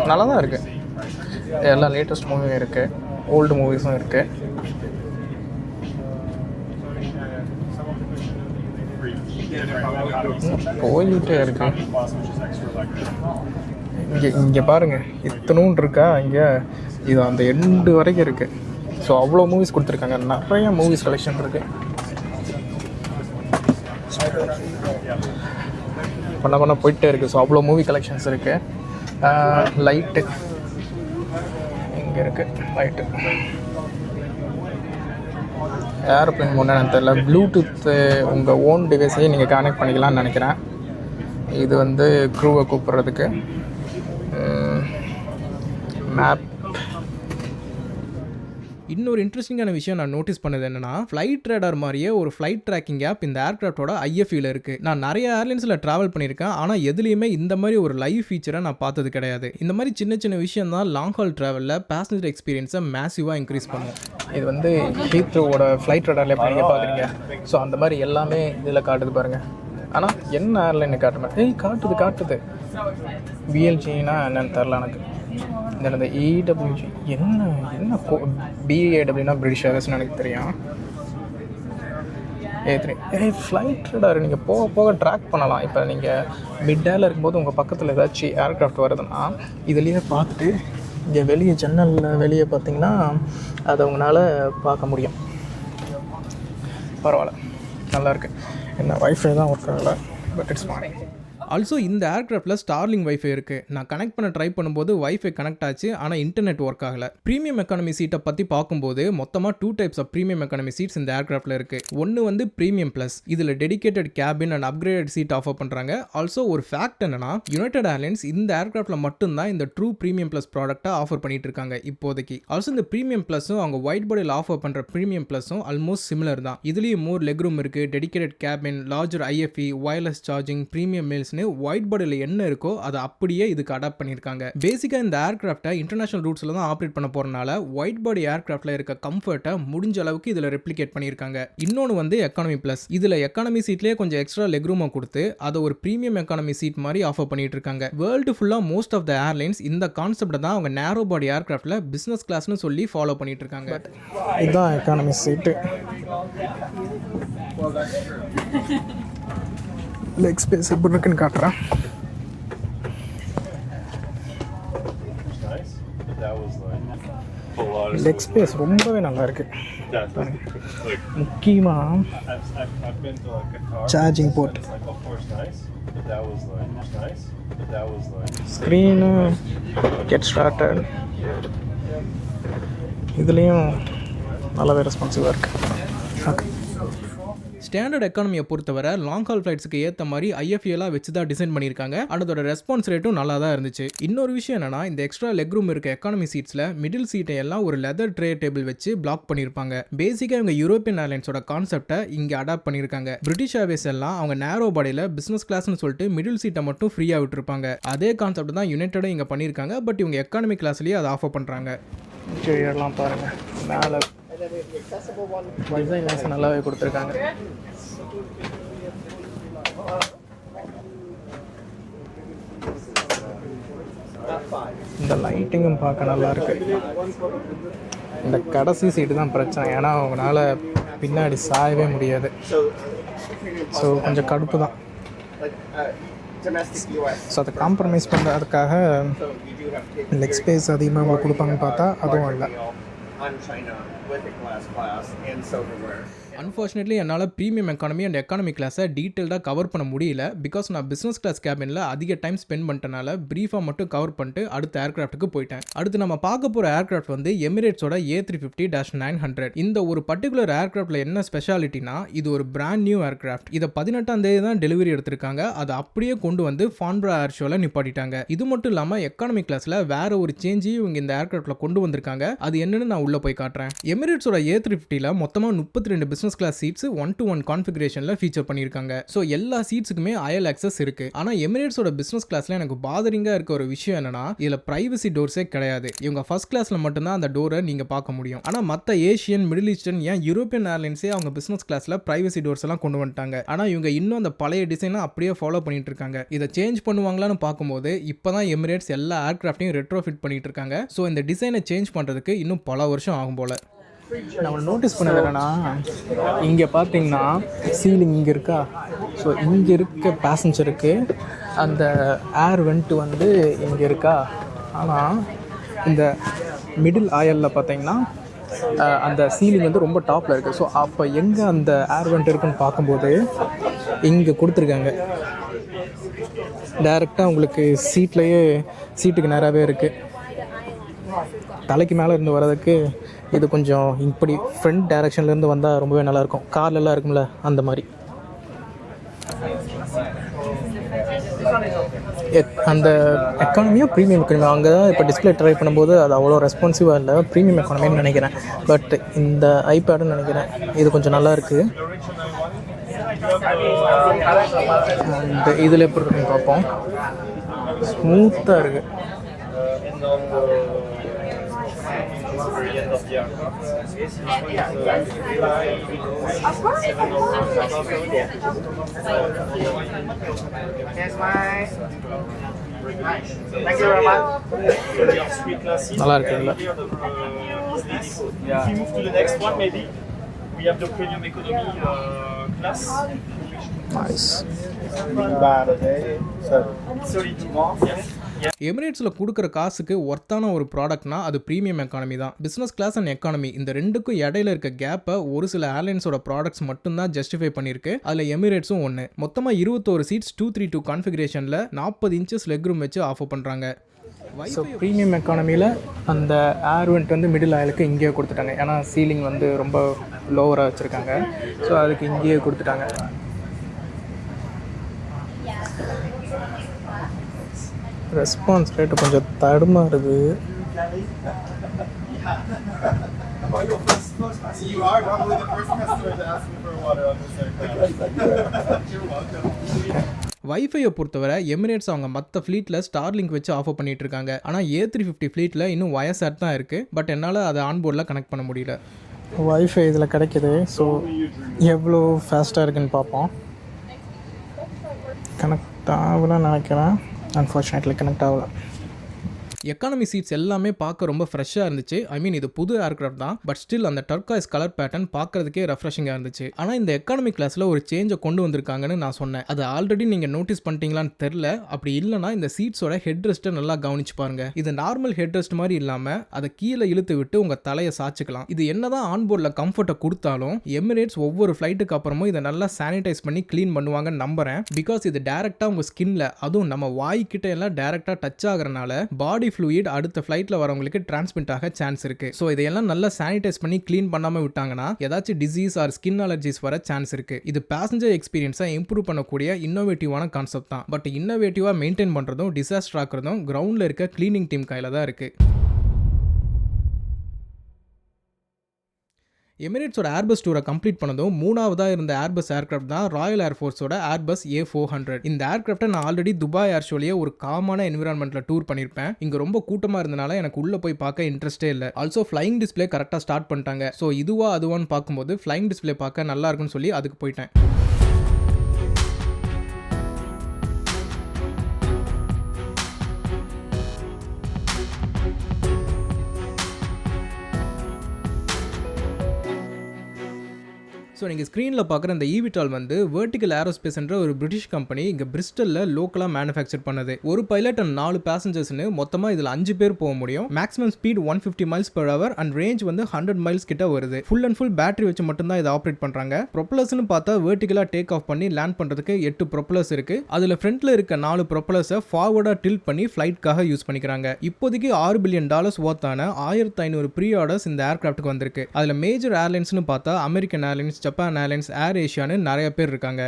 நல்லா தான் இருக்குது. எல்லா லேட்டஸ்ட் மூவியும் இருக்குது, ஓல்டு மூவிஸும் இருக்குது. போயிட்டே இருக்கு. இங்கே பாருங்கள், இத்தனூன் இருக்கா இங்கே. இது அந்த எண்டு வரைக்கும் இருக்குது. ஸோ அவ்வளோ மூவிஸ் கொடுத்துருக்காங்க. நிறைய மூவிஸ் கலெக்ஷன் இருக்குது. பண்ண போயிட்டே இருக்குது. ஸோ அவ்வளோ மூவி கலெக்ஷன்ஸ் இருக்குது. லைட்டு இங்கே இருக்குது. லைட்டு ஏரோப்ளேன் முன்னே தெரியல. ப்ளூடூத்து உங்கள் ஓன் டிவைஸையே நீங்கள் கனெக்ட் பண்ணிக்கலாம்னு நினைக்கிறேன். இது வந்து க்ரூவை கூப்பிட்றதுக்கு. மேப். இன்னொரு இன்ட்ரெஸ்டிங்கான விஷயம் நான் நோட்டீஸ் பண்ணது என்னன்னா, ஃப்ளைட் ரேடார் மாதிரியே ஒரு ஃப்ளைட் ட்ராக்கிங் ஆப் இந்த ஏர்கிராஃப்டோட ஐஎஃப்இல இருக்கு. நான் நிறைய ஏர்லைன்ஸில் ட்ராவல் பண்ணியிருக்கேன், ஆனால் எதுலேயுமே இந்த மாதிரி ஒரு லைவ் ஃபீச்சரை நான் பார்த்தது கிடையாது. இந்த மாதிரி சின்ன சின்ன விஷயம் தான் லாங் ஹால் ட்ராவலில் பேசஞ்சர் எக்ஸ்பீரியன்ஸை மேசிவாக இன்க்ரீஸ் பண்ணும். இது வந்து ஹீத்ரோவோட ஃப்ளைட் ரேடார்லேயே நீங்கள் பார்க்குறீங்க. ஸோ அந்த மாதிரி எல்லாமே இதில் காட்டுது பாருங்கள். ஆனால் என்ன ஏர்லைன்னு காட்டுமே காட்டுது. விஎல்ஜின்னா என்னன்னு தெரில எனக்கு. இந்த ஏடபிள்யூஜி என்ன பிஏடபிள்யூனா பிரிட்டிஷ் ஏர்வேஸ்னு எனக்கு தெரியும். A3 ஃப்ளைட் ரேடார் நீங்கள் போக ட்ராக் பண்ணலாம். இப்போ நீங்கள் மிட் ஏரில் இருக்கும்போது உங்கள் பக்கத்தில் ஏதாச்சும் ஏர்க்ராஃப்ட் வருதுன்னா இதுலேயே பார்த்துட்டு இங்கே வெளியே ஜன்னலில் வெளியே பார்த்தீங்கன்னா அதை உங்களால் பார்க்க முடியும். பரவாயில்ல, நல்லாயிருக்கு. என்ன வைஃபை தான் ஒர்க் ஆகலை, பட் இட்ஸ் ஃபைன். ஆல்சோ இந்த ஏர்கிராஃப்டில் ஸ்டார்லிங் வைஃபை இருக்குது. நான் கனெக்ட் பண்ண ட்ரை பண்ணும்போது வைஃபை கனெக்ட் ஆச்சு, ஆனால் இன்டர்நெட் ஒர்க் ஆகலை. ப்ரீமியம் எக்கானமி சீட்டை பற்றி பார்க்கும்போது மொத்தமாக 2 types of premium economy seats இந்த ஏர்கிராஃப்டில் இருக்குது. ஒன்று வந்து ப்ரீமியம் ப்ளஸ். இதில் dedicated cabin and upgraded seat offer பண்ணுறாங்க. ஆல்சோ ஒரு ஃபேக்ட் என்னன்னா, யுனைடெட் ஏர்லைன்ஸ் இந்த ஏர்கிராஃப்டில் மட்டும்தான் இந்த ட்ரூ ப்ரீமியம் ப்ளஸ் ப்ராடக்ட்டை ஆஃபர் பண்ணிட்டு இருக்காங்க இப்போதைக்கு. ஆல்சோ இந்த ப்ரீமியம் ப்ளஸும் அவங்க ஒயிட் பாடியில் ஆஃபர் பண்ணுற ப்ரீமியம் ப்ளஸும் ஆல்மோஸ்ட் சிமிலர் தான். இதுலேயும் மோர் லெக் ரூம் இருக்குது, dedicated cabin, larger IFE, wireless charging, premium மீல்ஸ்னு ஒயிட் பாடியில் என்ன இருக்கோ அதை அப்படியே இதுக்கு அடாப்ட் பண்ணியிருக்காங்க. பேசிக்காக இந்த ஏர்கிராஃப்டை இன்டர்நேஷனல் ரூட்ஸில் தான் ஆப்ரேட் பண்ண போகிறனால ஒயிட் பாடி ஏர்கிராஃப்டில் இருக்க கம்ஃபர்ட்டை முடிஞ்ச அளவுக்கு இதில் ரெப்ளிகேட் பண்ணியிருக்காங்க. இன்னொன்று வந்து எக்கானமி ப்ளஸ். இதில் எக்கானமி சீட்லேயே கொஞ்சம் எக்ஸ்ட்ரா லெக் ரூமை கொடுத்து அதை ஒரு ப்ரீமியம் எக்கானமி சீட் மாதிரி ஆஃபர் பண்ணிட்டு இருக்காங்க. வேர்ல்டு ஃபுல்லாக மோஸ்ட் ஆஃப் த ஏர்லைன்ஸ் இந்த கான்செப்டை தான் அவங்க நேரோ பாடி ஏர்கிராஃப்டில் பிஸ்னஸ் கிளாஸ்னு சொல்லி ஃபாலோ பண்ணிட்டு இருக்காங்க. இதுதான் எக்கானமி சீட்டு. லெக் ஸ்பேஸ் எப்படி இருக்குன்னு காட்டுறேன். லெக் ஸ்பேஸ் ரொம்பவே நல்லா இருக்கு. முக்கியமாக charging port, screen, get started, இதுலேயும் நல்லாவே ரெஸ்பான்சிவாக இருக்குது. ஓகே. ஸ்டாண்டர்ட் எக்கானமியை பொறுத்தவரை லாங் ஹால் ஃப்ளைட்ஸுக்கு ஏற்ற மாதிரி ஐஎஃப்இலாம் வச்சு தான் டிசைன் பண்ணியிருக்காங்க. அதோட ரெஸ்பான்ஸ் ரேட்டும் நல்லா தான் இருந்துச்சு. இன்னொரு விஷயம் என்னன்னா, இந்த எக்ஸ்ட்ரா லெக் ரூம் இருக்க எக்கானமி சீட்ஸில் மிடில் சீட்டை எல்லாம் ஒரு லெதர் ட்ரே டேபிள் வச்சு பிளாக் பண்ணியிருப்பாங்க. பேசிக்காக இவங்க யூரோப்பியன் ஏர்லைன்ஸோட கான்செப்டை இங்கே அடாப்ட் பண்ணியிருக்காங்க. பிரிட்டிஷ் ஏர்வேஸ் எல்லாம் அவங்க நேரோ பாடியில் பிஸ்னஸ் கிளாஸ்னு சொல்லிட்டு மிடில் சீட்டை மட்டும் ஃப்ரீயாக விட்டுருப்பாங்க. அதே கான்செப்ட் தான் யுனைடெடும் இங்கே பண்ணியிருக்காங்க. பட் இவங்க எக்கானமி கிளாஸ்லேயே அதை ஆஃபர் பண்ணுறாங்க. எல்லாம் பாருங்கள், மேலே டிசைன்ஸ் நல்லாவே கொடுத்துருக்காங்க. இந்த லைட்டிங்கும் பார்க்க நல்லா இருக்கு. இந்த கடைசி சீட்டு தான் பிரச்சனை, ஏன்னா அவங்களால பின்னாடி சாயவே முடியாது. ஸோ கொஞ்சம் கடுப்பு தான். ஸோ அதை காம்ப்ரமைஸ் பண்ணுறதுக்காக லெக் ஸ்பேஸ் அதிகமாக அவங்க கொடுப்பாங்கன்னு பார்த்தா அதுவும் இல்லை. அன்ஃபார்ச்சுனேட்லி என்னால் ப்ரீமியம் எக்கானமி அண்ட் எக்கானமி கிளாஸை டீட்டெயில்டாக கவர் பண்ண முடியல. பிகாஸ் நான் பிஸ்னஸ் கிளாஸ் கேபினில் அதிக டைம் ஸ்பெண்ட் பண்ணிட்டனால ப்ரீஃபாக மட்டும் கவர் பண்ணிட்டு அடுத்த ஏர்கிராஃப்ட்டுக்கு போயிட்டேன். அடுத்து நம்ம பார்க்க போகிற ஏர்கிராஃப்ட் வந்து எமிரேட்ஸோட A350-900. இந்த ஒரு பர்டிகுலர் ஏர்கிராஃப்டில் என்ன ஸ்பெஷாலிட்டினா, இது ஒரு பிராண்ட் நியூ ஏர்கிராஃப்ட். இதை 18ஆம் தேதி தான் டெலிவரி எடுத்திருக்காங்க. அதை அப்படியே கொண்டு வந்து ஃபான்பரா ஏர் ஷோவில் நிப்பாட்டிட்டாங்க. இது மட்டும் இல்லாமல் எக்கானமி கிளாஸில் வேற ஒரு சேஞ்சையும் இவங்க இந்த ஏர்கிராஃப்டில் கொண்டு வந்திருக்காங்க. அது என்னன்னு நான் உள்ளே போய் காட்டுறேன். எமிரேட்ஸோட A350ல மொத்தமாக 32 பிஸ்னஸ் கிளாஸ் சீட்ஸ் 1-to-1 கான்ஃபிகரேஷனில் ஃபீச்சர் பண்ணியிருக்காங்க. ஸோ எல்லா சீட்ஸுக்குமே அயல் ஆக்சஸ் இருக்கு. ஆனால் எமிரேட்ஸோட பிஸ்னஸ் கிளாஸ்ல எனக்கு பாதரிங்காக இருக்க ஒரு விஷயம் என்னன்னா, இதில் பிரைவசி டோர்ஸே கிடையாது. இவங்க ஃபர்ஸ்ட் கிளாஸ்ல மட்டும்தான் அந்த டோரை நீங்கள் பார்க்க முடியும். ஆனால் மற்ற ஏஷியன், மிடில் ஈஸ்டர்ன், ஏன் யூரோப்பியன் ஏர்லைன்ஸே அவங்க பிஸ்னஸ் கிளாஸ்ல பிரைவசி டோர்ஸ் எல்லாம் கொண்டு வந்துட்டாங்க. ஆனால் இவங்க இன்னும் அந்த பழைய டிசைனை அப்படியே ஃபாலோ பண்ணிட்டு இருக்காங்க. இதை சேஞ்ச் பண்ணுவாங்களான்னு பார்க்கும்போது இப்போதான் எமிரேட்ஸ் எல்லா ஏர்கிராஃப்டையும் ரெட்ரோஃபிட் பண்ணிட்டு இருக்காங்க. ஸோ இந்த டிசைனை சேஞ்ச் பண்ணுறதுக்கு இன்னும் பல வருஷம் ஆகும் போல. நம்ம நோட்டீஸ் பண்ணது என்னன்னா, இங்கே பார்த்தீங்கன்னா சீலிங் இங்கே இருக்கா. ஸோ இங்கே இருக்க பேசஞ்சருக்கு அந்த ஏர் வெண்ட் வந்து இங்கே இருக்கா. ஆனால் இந்த மிடில் ஆயலில் பார்த்தீங்கன்னா அந்த சீலிங் வந்து ரொம்ப டாப்பில் இருக்குது. ஸோ அப்போ எங்கே அந்த ஏர் வெண்ட் இருக்குன்னு பார்க்கும்போது இங்கே கொடுத்துருக்காங்க. டைரெக்டாக உங்களுக்கு சீட்டுக்கு நேராகவே இருக்குது. தலைக்கு மேலே இருந்து வர்றதுக்கு இது கொஞ்சம் இப்படி ஃப்ரண்ட் டைரெக்ஷன்லேருந்து வந்தால் ரொம்பவே நல்லாயிருக்கும். கார்லெல்லாம் இருக்கும்ல அந்த மாதிரி. அந்த எக்கானமியோ ப்ரீமியம் எக்கானமி அங்கே தான் இப்போ டிஸ்பிளே ட்ரை பண்ணும்போது அது அவ்வளோ ரெஸ்பான்சிவாக இல்லை. ப்ரீமியம் எக்கானமின்னு நினைக்கிறேன். பட் இந்த ஐபேடுன்னு நினைக்கிறேன் இது கொஞ்சம் நல்லா இருக்குது. அண்ட் இதில் எப்படி இருக்குன்னு பார்ப்போம். ஸ்மூத்தாக இருக்குது. நல்லா இருக்குல்ல? If we move to the next one, maybe we have the premium economy class. Nice. Solid more. Yes. எமிரேட்ஸில் கொடுக்குற காசுக்கு ஒர்த்தான ஒரு ப்ராடக்ட்னா அது ப்ரீமியம் எக்கானமி தான். பிஸ்னஸ் கிளாஸ் அண்ட் எக்கானமி இந்த ரெண்டுக்கும் இடையில இருக்க கேப்பை ஒரு சில ஏர்லைன்ஸோட ப்ராடக்ட்ஸ் மட்டும்தான் ஜஸ்டிஃபை பண்ணியிருக்கு. அதில் எமிரேட்ஸும் ஒன்று. மொத்தமாக 21 சீட்ஸ் 232 கான்ஃபிகரேஷனில் 40 இன்ச்சஸ் லெக் ரூம் வச்சு ஆஃபர் பண்ணுறாங்க. ஸோ ப்ரீமியம் எக்கானமியில் அந்த ஏர் வெண்ட் வந்து மிடில் ஆயிலுக்கு இங்கேயே கொடுத்துட்டாங்க. ஏன்னா சீலிங் வந்து ரொம்ப லோவராக வச்சுருக்காங்க. ஸோ அதுக்கு இங்கேயே கொடுத்துட்டாங்க. ரெஸ்பான்ஸ் ரேட்டு கொஞ்சம் தடுமாறுது. You are probably the first customer to ask me for water on this aircraft. You're welcome. வைஃபையை பொறுத்தவரை எமிரேட்ஸ் அவங்க மற்ற ஃப்ளீட்டில் ஸ்டார்லிங்க் வச்சு ஆஃபர் பண்ணிட்டு இருக்காங்க. ஆனால் A350 ஃப்ளீட்டில் இன்னும் வயசாட் தான் இருக்குது. பட் என்னால் அதை ஆன்போர்டில் கனெக்ட் பண்ண முடியல. வைஃபை இதில் கிடைக்கிது. ஸோ எவ்வளோ ஃபாஸ்ட்டாக இருக்குன்னு பார்ப்போம். கனெக்ட் ஆகலான்னு நினைக்கிறேன். அன்ஃபார்ச்சுனேட்லி கனெக்ட் ஆகல. எக்கானமி சீட்ஸ் எல்லாமே பார்க்க ரொம்ப ஃப்ரெஷ்ஷாக இருந்துச்சு. ஐ மீன் இது புது ஏர்க்ராஃப்ட் தான். பட் ஸ்டில் அந்த டர்காய்ஸ் கலர் பேட்டர்ன் பார்க்கறதுக்கே ரெஃப்ரெஷிங்காக இருந்துச்சு. ஆனால் இந்த எக்கானமி கிளாஸில் ஒரு சேஞ்சை கொண்டு வந்திருக்காங்கன்னு நான் சொன்னேன். அது ஆல்ரெடி நீங்கள் நோட்டீஸ் பண்ணிட்டீங்களான்னு தெரில. அப்படி இல்லைனா இந்த சீட்ஸோட ஹெட் ரெஸ்ட்டை நல்லா கவனிச்சு பாருங்க. இது நார்மல் ஹெட் ரெஸ்ட் மாதிரி இல்லாமல் அதை கீழே இழுத்து விட்டு உங்கள் தலையை சாய்ச்சிக்கலாம். இது என்னதான் ஆன்போர்டில் கம்ஃபர்ட்டை கொடுத்தாலும் எமிரேட்ஸ் ஒவ்வொரு ஃப்ளைட்டுக்கு அப்புறமும் இதை நல்லா சானிடைஸ் பண்ணி க்ளீன் பண்ணுவாங்கன்னு நம்புறேன். பிகாஸ் இது டேரெக்டாக உங்கள் ஸ்கின்ல, அதுவும் நம்ம வாய்க்கிட்ட எல்லாம் டேரெக்டாக டச் ஆகிறனால பாடி ஃப்ளூயிட் அடுத்த ஃப்ளைட்டில் வரவங்களுக்கு டிரான்ஸ்மிட் ஆக சான்ஸ் இருக்கு. ஸோ இதையெல்லாம் நல்லா சானிடைஸ் பண்ணி க்ளீன் பண்ணாமல் விட்டாங்கன்னா ஏதாச்சும் டிசீஸ் ஆர் ஸ்கின் அலர்ஜிஸ் வர சான்ஸ் இருக்கு. இது பேசஞ்சர் எக்ஸ்பீரியன்ஸை இம்ப்ரூவ் பண்ணக்கூடிய இன்னோவேட்டிவான கான்செப்ட் தான். பட் இன்னோவேட்டிவாக மெயின்டைன் பண்ணுறதும் டிசாஸ்டர் ஆக்குறதும் கிரவுண்டில் இருக்க கிளீனிங் டீம் கையில் தான் இருக்கு. எமிரேட்ஸோட ஏர்பஸ் டூரை கம்ப்ளீட் பண்ணதும் மூணாவதாக இருந்த ஏர்பஸ் ஏர்க்ராஃப்ட் தான் ராயல் ஏர்ஃபோர்ஸோட ஏர்பஸ் A400. இந்த ஏர்க்ராஃப்ட்டை நான் ஆல்ரெடி துபாய் ஏர் ஷோலேயே ஒரு காமான என்விரான்மெண்ட்டில் டூர் பண்ணியிருப்பேன். இங்கே ரொம்ப கூட்டமாக இருந்தனால எனக்கு உள்ளே போய் பார்க்க இன்ட்ரெஸ்டே இல்லை. ஆல்சோ ஃப்ளைங் டிஸ்பிளே கரெக்டாக ஸ்டார்ட் பண்ணிட்டாங்க. ஸோ இதுவா அதுவான்னு பார்க்கும்போது ஃப்ளைங் டிஸ்பிளே பார்க்க நல்லா இருக்குன்னு சொல்லி அதுக்கு போயிட்டேன். ஸோ நீங்கள் ஸ்க்ரீனில் பார்க்குற இந்த ஈவிட்டால் வந்து வெர்டிகல் ஏரோஸ்பேஸ் என்ற ஒரு பிரிட்டிஷ் கம்பெனி இங்கே பிரிஸ்டலில் லோக்கலாக மேனுஃபேக்சர் பண்ணது. ஒரு பைலட் அண்ட் 4 பேசஞ்சர்ஸ்னு மொத்தமாக இதில் 5 பேர் போக முடியும். Maximum speed 150 miles per hour and range வந்து 100 மைல்ஸ் கிட்ட வருது. ஃபுல் அண்ட் ஃபுல் பேட்டரி வச்சு மட்டும்தான் இதை ஆப்ரேட் பண்ணுறாங்க. ப்ரொப்பலர்ஸ்னு பார்த்தா வெர்டிகலாக டேக் ஆஃப் பண்ணி லேண்ட் பண்ணுறதுக்கு 8 ப்ரொப்பலர்ஸ் இருக்குது. அதில் ஃப்ரண்ட்டில் இருக்க 4 ப்ரொப்பலர்ஸை ஃபார்வர்டாக டில்ட் பண்ணி ஃப்ளைட்காக யூஸ் பண்ணிக்கிறாங்க. இப்போதைக்கு $6 பில்லியன் ஒர்த்தான 1500 ப்ரீ ஆர்டர்ஸ் இந்த ஏர்க்ராஃப்ட்டுக்கு வந்திருக்கு. அதில் மேஜர் ஏர்லைன்ஸ்னு பார்த்தா அமெரிக்கன் ஏர்லைன்ஸ், ஜப்பான் ஏர்லைன்ஸ், ஏர் ஏஷியான்னு நிறைய பேர் இருக்காங்க.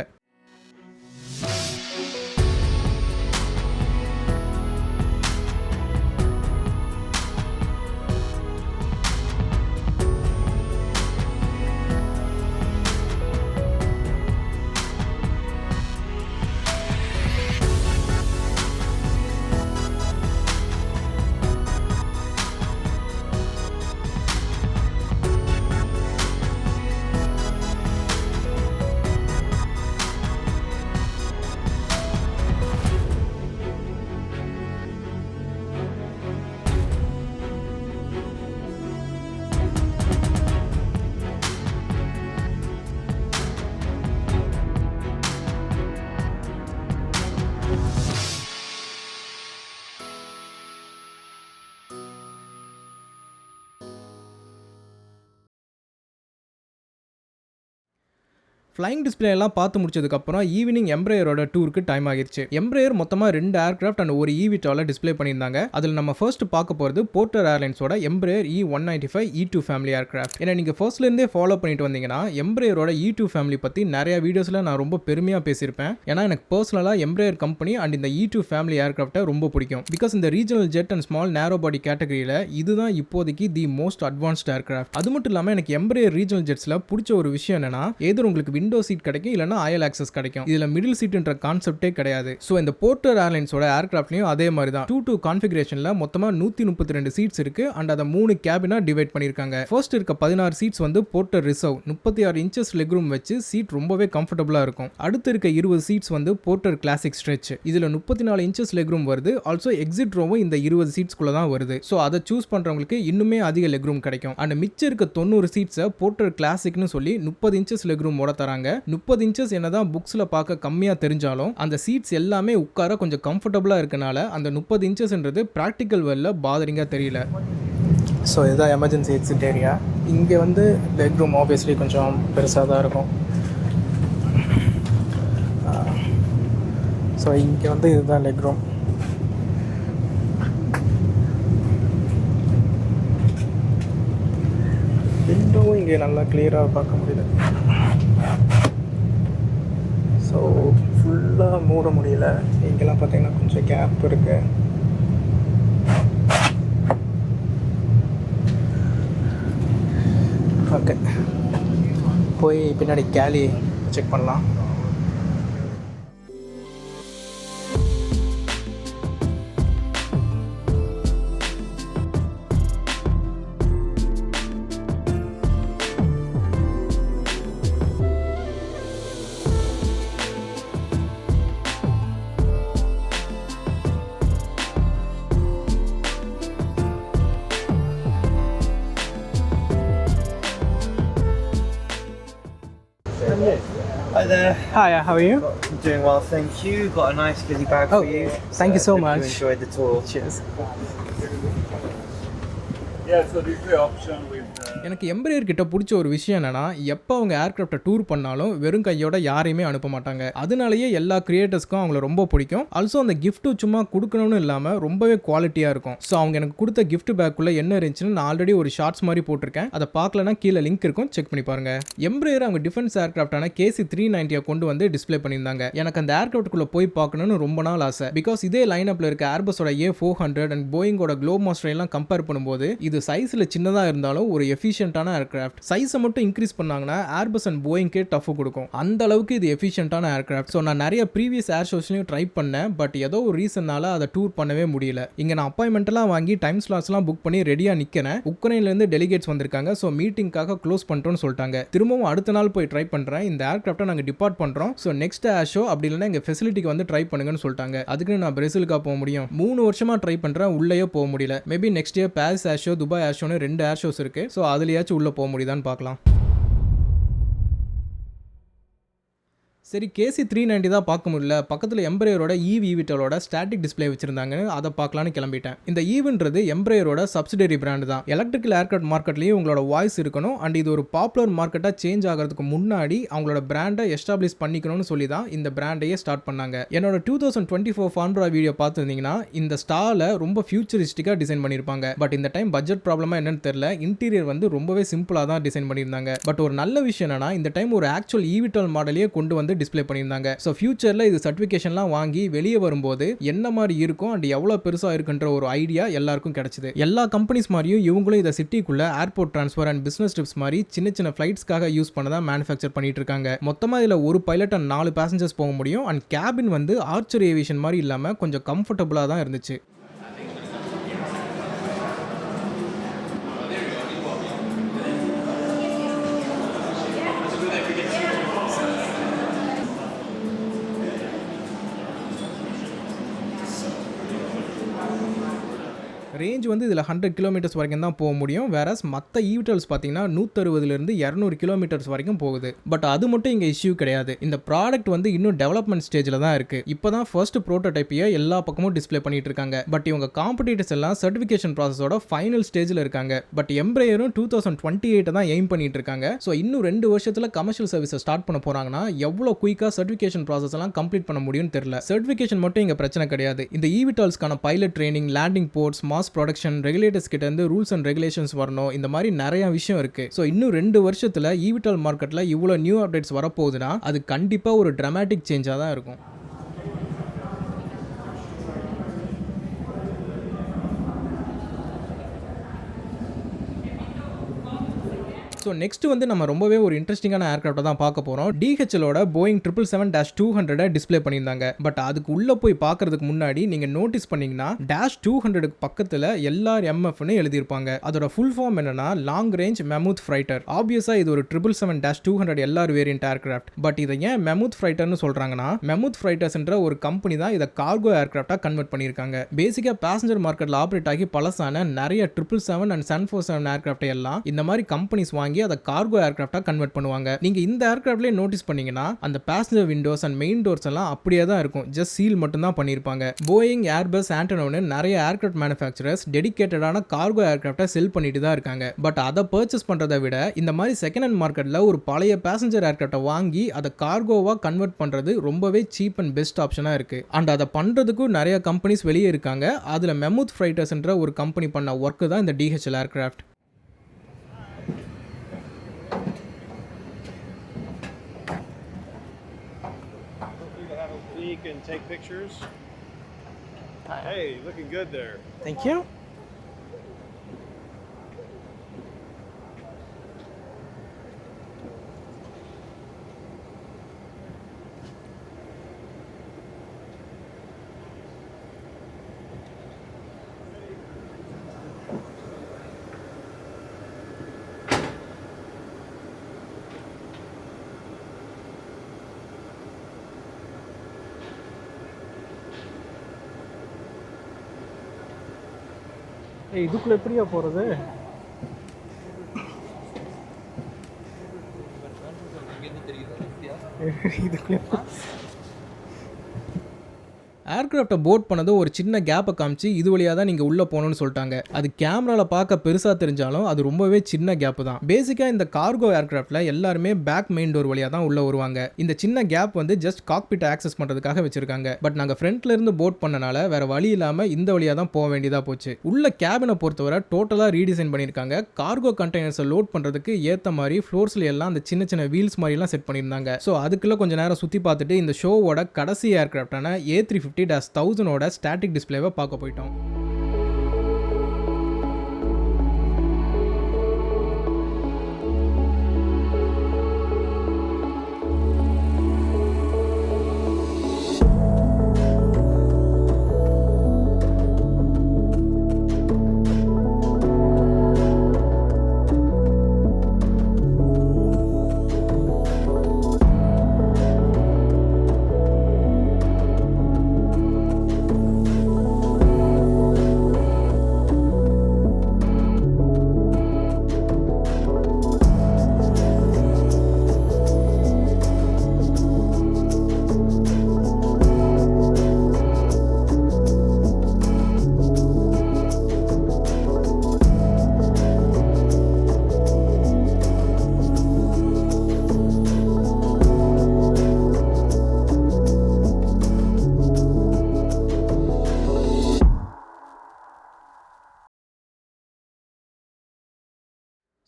ஃப்ளைங் டிஸ்பிளே எல்லாம் பார்த்து முடிச்சதுக்கப்புறம் ஈவினிங் எம்ப்ரேயரோட டூருக்கு டைம் ஆகிடுச்சு. எம்ப்ரேயர் மொத்தமாக 2 ஏர்கிராஃப்ட் அண்ட் ஒரு ஈவிட்டால டிஸ்பிளே பண்ணியிருந்தாங்க. அதில் நம்ம ஃபர்ஸ்ட் பார்க்க போகிறது போர்ட்டர் ஏர்லைன்ஸோட Embraer E195 E2 family aircraft. ஏன்னா நீங்கள் ஃபர்ஸ்ட்லேருந்தே ஃபாலோ பண்ணிட்டு வந்தீங்கன்னா எம்ப்ரேயரோட E2 ஃபேமிலி பற்றி நிறைய வீடியோஸில் நான் ரொம்ப பெருமையாக பேசியிருப்பேன். ஏன்னா எனக்கு பர்சனலாக எம்ப்ரேயர் கம்பெனி அண்ட் இந்த E2 ஃபேமிலி ஏர்கிராஃப்ட்டை ரொம்ப பிடிக்கும். பிகாஸ் இந்த ரீஜனல் ஜெட் அண்ட் ஸ்மால் நேரோ பாடி கேட்டகரியில் இதுதான் இப்போதைக்கு தி மோஸ்ட் அட்வான்ஸ்ட் ஏர்கிராஃப்ட். அது மட்டும் இல்லாமல் எனக்கு எம்ப்ரேயர் ரீஜனல் ஜெட்ஸில் பிடிச்ச ஒரு விஷயம் என்னன்னா ஏதோ உங்களுக்கு விண்டோ சீட் கிடைக்கும் இல்லைனா அயல் ஆக்சஸ் கிடைக்கும். இதில் மிடில் சீட்ன்ற கான்செப்டே கிடையாது. ஸோ இந்த போர்ட்டர் ஏர்லைன்ஸோட ஏர்கிராஃப்ட்லையும் அதே மாதிரி தான் 2-2 கான்ஃபிகரேஷனில் மொத்தமாக 132 சீட்ஸ் இருக்கு அண்ட் அதை 3 கேபினா டிவைட் பண்ணியிருக்காங்க. ஃபர்ஸ்ட் இருக்க 16 சீட்ஸ் வந்து போர்ட்டர் ரிசர்வ் 36 இன்ச்சஸ் லெக் ரூம் வச்சு சீட் ரொம்பவே கம்ஃபர்டபுளாக இருக்கும். அடுத்து இருக்க 20 சீட்ஸ் வந்து போர்ட்டர் கிளாசிக் ஸ்ட்ரெச். இதில் 34 இன்ச்சஸ் லெக் ரூம் வருது. ஆல்சோ எக்ஸிட் ரோவும் இந்த 20 சீட்ஸ்குள்ள தான் வருது. ஸோ அதை சூஸ் பண்ணுறவங்களுக்கு இன்னுமே அதிக லெக் ரூம் கிடைக்கும். அண்ட் மிச்சம் இருக்க 90 சீட்ஸை போர்ட்டர் கிளாசிக்னு சொல்லி 30 இன்ச்சஸ் லெக் ரூமோட தராங்க. 30 இன்ச்சஸ் என்னதான் புக்ஸில் பார்க்க கம்மியாக தெரிஞ்சாலும் அந்த சீட்ஸ் எல்லாமே உட்கார கொஞ்சம் கம்ஃபர்டபுளாக இருக்கனால அந்த 30 இன்ச்சஸ்ன்றது ப்ராக்டிக்கல் வேர்ல பாதரிங்காக தெரியல. ஸோ இதுதான் எமர்ஜென்சி எக்ஸிட் ஏரியா. இங்கே வந்து லெக் ரூம் ஆப்வியஸ்லி கொஞ்சம் பெருசாக தான் இருக்கும். ஸோ இங்கே வந்து இதுதான் லெக் ரூம். விண்டோவும் இங்கே நல்லா கிளியராக பார்க்க முடியுது. ஸோ ஃபுல்லாக மூட முடியல. இங்கெல்லாம் பார்த்தீங்கன்னா கொஞ்சம் கேப் இருக்குது. ஓகே, போய் பின்னாடி கேலி செக் பண்ணலாம். Hi there. Hi, how are you? I'm doing well, thank you. Got a nice goodie bag for you. Thank you so hope much. You enjoyed the tour. Cheers. Yeah, so the option with எனக்கு எம்ப்ரேயர் கிட்ட பிடிச்ச ஒரு விஷயம் என்னன்னா எப்போ அவங்க ஏர்கிராஃப்டை tour பண்ணாலும் வெறும் கையோட யாரையுமே அனுப்ப மாட்டாங்க. அதனாலேயே எல்லா கிரியேட்டர்ஸ்க்கும் அவங்கள ரொம்ப பிடிக்கும். ஆல்சோ அந்த கிஃப்ட்டு சும்மா கொடுக்கணும்னு இல்லாமல் ரொம்பவே குவாலிட்டியாக இருக்கும். ஸோ அவங்க எனக்கு கொடுத்த கிஃப்ட் பேக்குள்ளே என்ன இருந்துச்சுன்னு நான் ஆல்ரெடி ஒரு ஷார்ட்ஸ் மாதிரி போட்டிருக்கேன். அதை பார்க்கலன்னா கீழே லிங்க் இருக்கும், செக் பண்ணி பாருங்க. எம்ப்ரேயர் அவங்க டிஃபென்ஸ் ஏர்கிராஃப்டான KC-390 கொண்டு வந்து டிஸ்பிளே பண்ணியிருந்தாங்க. எனக்கு அந்த ஏர்கிராஃப்டுக்குள்ளே போய் பார்க்கணும்னு ரொம்ப நாள் ஆசை. பிகாஸ் இதே லைனப்பில் இருக்க ஏர்பஸோட A400 அண்ட் போயிங்கோட குளோப் மாஸ்டர் எல்லாம் கம்பேர் பண்ணும்போது இது சைஸில் சின்னதாக இருந்தாலும் ஒரு எஃபிஷியன்டான ஏர்கிராஃப்ட். சைஸை மட்டும் இன்க்ரீஸ் பண்ணாங்கன்னா ஏர்பஸ் அண்ட் போயிங்கே டஃப் கொடுக்கும். அந்த அளவுக்கு இது எஃபிஷியன்டான ஏர்கிராஃப்ட். ஸோ நான் நிறைய ப்ரீவியஸ் ஏர் ஷோஸ்லையும் ட்ரை பண்ணேன். பட் ஏதோ ஒரு ரீசன்னால அதை டூர் பண்ணவே முடியல. இங்கே நான் அப்பாயின்மெண்ட்லாம் வாங்கி டைம் ஸ்லாட்ஸ்லாம் புக் பண்ணி ரெடியாக நிற்கிறேன். உக்ரைன்லேருந்து டெலிகேட்ஸ் வந்திருக்காங்க. ஸோ மீட்டிங்காக க்ளோஸ் பண்ணிட்டோன்னு சொல்லிட்டாங்க. திரும்பவும் அடுத்த நாள் போய் ட்ரை பண்ணுறேன். இந்த ஏர்கிராஃப்டை நாங்கள் டிபார்ட் பண்ணுறோம். ஸோ நெக்ஸ்ட் ஏர் ஷோ அப்படி இல்லைன்னா எங்கள் ஃபெசிலிட்டிக்கு வந்து ட்ரை பண்ணுங்கன்னு சொல்லிட்டாங்க. அதுக்கு நான் பிரேசிலுக்காக போக முடியும். 3 வருஷமாக ட்ரை பண்ணுறேன், உள்ளேயே போக முடியல. Maybe next year Paris air show, Dubai air ஷோன்னு 2 ஏர் ஷோஸ் இருக்குது. ஸோ அதுலேயாச்சும் உள்ளே போக முடியுதான்னு பார்க்கலாம். சரி, KC-390 தான் பார்க்க முடியல. பக்கத்தில் எம்ப்ரேயரோட ஈவிட்டலோட ஸ்டாட்டிக் டிஸ்பிளே வச்சிருந்தாங்கன்னு அதை பார்க்கலான்னு கிளம்பிட்டேன். இந்த ஈவென்றது எம்ப்ரேயரோட சப்சிடரி பிராண்ட் தான். எலக்ட்ரிக்கல் ஏர்கிராஃப்ட் மார்க்கெட்லேயும் உங்களோட வாய்ஸ் இருக்கணும் அண்ட் இது ஒரு பாப்புலர் மார்க்கெட்டாக சேஞ்ச் ஆகிறதுக்கு முன்னாடி அவங்களோட பிராண்டை எஸ்டாப்ளிஷ் பண்ணிக்கணும்னு சொல்லி தான் இந்த பிராண்டையே ஸ்டார்ட் பண்ணாங்க. என்னோட 2024 ஃபார்முலா வீடியோ பார்த்துருந்தீங்கன்னா இந்த ஸ்டாலை ரொம்ப ஃபியூச்சரிஸ்டிக்காக டிசைன் பண்ணியிருப்பாங்க. பட் இந்த டைம் பட்ஜெட் ப்ராப்ளமாக என்னன்னு தெரியல, இன்டீரியர் வந்து ரொம்பவே சிம்பிளாக தான் டிசைன் பண்ணியிருந்தாங்க. பட் ஒரு நல்ல விஷயம் என்னன்னா இந்த டைம் ஒரு ஆக்சுவல் ஈவிட்டல் மாடலையே கொண்டு வந்து டிஸ்பிளே பண்ணியிருந்தாங்க. ஸோ ஃபியூச்சரில் இது சர்டிஃபிகேஷன்லாம் வாங்கி வெளியே வரும்போது என்ன மாதிரி இருக்கும் அண்ட் எவ்வளோ பெருசாக இருக்குன்ற ஒரு ஐடியா எல்லாருக்கும் கிடைச்சிது. எல்லா கம்பெனிஸ் மாதிரியும் இவங்களும் இதை சிட்டிக்குள்ள airport transfer and business trips மாதிரி சின்ன சின்ன ஃபிளைட்ஸ்க்காக யூஸ் பண்ண தான் மேனுஃபேக்சர் பண்ணிட்டு இருக்காங்க. மொத்தமாக இதில் ஒரு பைலட் அண்ட் 4 பேசஞ்சர்ஸ் போக முடியும். அண்ட் கேபின் வந்து ஆர்ச்சர் ஏவியேஷன் மாதிரி இல்லாமல் கொஞ்சம் கம்ஃபர்டபுளாக தான் இருந்துச்சு. ரேஞ்ச் வந்து இதில் 100 கிலோமீட்டர்ஸ் வரைக்கும் தான் போக முடியும். வேறஸ் மற்ற ஈவிட்டல்ஸ் பார்த்தீங்கன்னா 160 200 கிலோமீட்டர்ஸ் வரைக்கும் போகுது. பட் அது மட்டும் இங்கே இஷ்யூ கிடையாது. இந்த ப்ராடக்ட் வந்து இன்னும் டெவலப்மெண்ட் ஸ்டேஜில் தான் இருக்கு. இப்போ தான் ஃபர்ஸ்ட் ப்ரோட்டோடைப்பையை எல்லா பக்கமும் டிஸ்ப்ளே பண்ணிட்டு இருக்காங்க. பட் இவங்க காம்படிட்டர்ஸ் எல்லாம் சர்டிஃபிகேஷன் ப்ராசஸோட ஃபைனல் ஸ்டேஜில் இருக்காங்க. பட் எம்ப்ரேயரும் 2028 தான் எய்ம் பண்ணிட்டு இருக்காங்க. ஸோ இன்னும் 2 வருஷத்தில் கமர்ஷியல் சர்வீஸை ஸ்டார்ட் பண்ண போறாங்கன்னா எவ்வளோ குயிக்காக சர்டிஃபிகேஷன் ப்ராசஸ் எல்லாம் கம்ப்ளீட் பண்ண முடியும்னு தெரியல. சர்டிஃபிகேஷன் மட்டும் இங்கே பிரச்சனை கிடையாது. இந்த ஈவிட்டால்ஸ்க்கான pilot training, landing ports, mass production, regulators கிட்ட இருந்து ரூல்ஸ் அண்ட் ரெகுலேஷன்ஸ் வரணும். இந்த மாதிரி நிறைய விஷயம் இருக்கு. ஸோ இன்னும் 2 வருஷத்தில் ஈவிட்டால் மார்க்கெட்டில் இவ்வளோ நியூ அப்டேட்ஸ் வரப்போகுதுன்னா அது கண்டிப்பாக ஒரு ட்ராமேட்டிக் சேஞ்சாக தான் இருக்கும். ஸோ நெக்ஸ்ட் வந்து நம்ம ரொம்பவே ஒரு இன்ட்ரெஸ்டிங்கான ஏர்க்ராஃப்ட்டை தான் பார்க்க போகிறோம். டிஹெச்எலோட போயிங் 777-200 டிஸ்ப்ளே பண்ணியிருந்தாங்க. பட் அதுக்கு உள்ளே போய் பார்க்கறதுக்கு முன்னாடி நீங்கள் நோட்டீஸ் பண்ணீங்கன்னா -200 பக்கத்தில் LRMFன்னு எழுதியிருப்பாங்க. அதோட ஃபுல் ஃபார்ம் என்னன்னா லாங் ரேஞ்ச் மெமூத் ஃப்ரைட்டர். ஆப்வியஸாக இது ஒரு 777-200 LR வேரியன்ட் ஏர்க்ராஃப்ட். பட் இதை ஏன் மெமூத் ஃப்ரைட்டர்னு சொல்கிறாங்கன்னா மெமூத் ஃப்ரைட்டர்ஸ்ன்ற ஒரு கம்பெனி தான் இதை கார்கோ ஏர்க்ராஃப்டாக கன்வெர்ட் பண்ணியிருக்காங்க. பேசிக்காக பேசஞ்சர் மார்க்கெட்டில் ஆப்ரேட் ஆகி பழசான நிறைய 777 அண்ட் 747 ஏர்க்ராஃப்டை எல்லாம் இந்த மாதிரி கம்பெனிஸ் வாங்கி அதை கார்கோ ஏர்க்ராஃப்டா கன்வெர்ட் பண்ணுவாங்க. நீங்க இந்த ஏர்க்ராஃப்ட்லயே நோட்டீஸ் பண்ணீங்கன்னா அந்த passenger Windows and main doors எல்லாம் அப்படியே தான் இருக்கும். ஜஸ்ட் சீல் மட்டும் தான் பண்ணிருப்பாங்க. போயிங், ஏர்பஸ், ஆண்டனோன்னு நிறைய ஏர்க்ராஃப்ட் மேனுஃபேக்சரர்ஸ் டெடிகேட்டடான கார்கோ ஏர்க்ராஃப்டை செல் பண்ணிட்டு தான் இருக்காங்க. பட் அதை பர்ச்சேஸ் பண்றதை விட இந்த மாதிரி செகண்ட் ஹேண்ட் மார்க்கெட்ல ஒரு பழைய பேசஞ்சர் ஏர்க்ராஃப்டை வாங்கி அதை கார்கோவா கன்வெர்ட் பண்றது ரொம்பவே சீப் அண்ட் பெஸ்ட் ஆப்ஷனா இருக்கு. அண்ட் அதை பண்றதுக்கும் நிறைய கம்பெனிஸ் வெளியே இருக்காங்க. அதுல மெமூத் ஃப்ரைட்டர்ஸ்ன்ற ஒரு கம்பெனி பண்ண ஒர்க் தான் இந்த DHL aircraft. And take pictures. Hey, looking good there. Thank you. இதுக்குள்ள எப்படியா போறது? இதுக்குள்ள ஏர்க்ராஃப்டை போட் பண்ணது ஒரு சின்ன கேப்பை காமிச்சு இது வழியாக தான் நீங்கள் உள்ளே போகணும்னு சொல்லிட்டாங்க. அது கேமராவில் பார்க்க பெருசாக தெரிஞ்சாலும் அது ரொம்பவே சின்ன கேப்பு தான். பேசிக்காக இந்த கார்கோ ஏர்க்ராஃப்டில் எல்லாருமே பேக் மெயின் டோர் வழியாக தான் உள்ளே வருவாங்க. இந்த சின்ன கேப் வந்து ஜஸ்ட் காக்பிட்டை ஆக்சஸ் பண்ணுறதுக்காக வச்சிருக்காங்க. பட் நாங்கள் ஃப்ரண்ட்ல இருந்து போட் பண்ணனால வேற வழி இல்லாமல் இந்த வழியாக தான் போக வேண்டியதாக போச்சு. உள்ள கேபினை பொறுத்தவரை டோட்டலாக ரீடிசைன் பண்ணியிருக்காங்க. கார்கோ கண்டெய்னர்ஸை லோட் பண்ணுறதுக்கு ஏற்ற மாதிரி ஃப்ளோர்ஸ்ல எல்லாம் அந்த சின்ன சின்ன வீல்ஸ் மாதிரிலாம் செட் பண்ணியிருந்தாங்க. ஸோ அதுக்குள்ள கொஞ்சம் நேரம் சுற்றி பார்த்துட்டு இந்த ஷோவோட கடைசி ஏர்க்ராஃப்டான A350-1000 ஸ்டாட்டிக் டிஸ்பிளேவை பார்க்க போயிட்டோம்.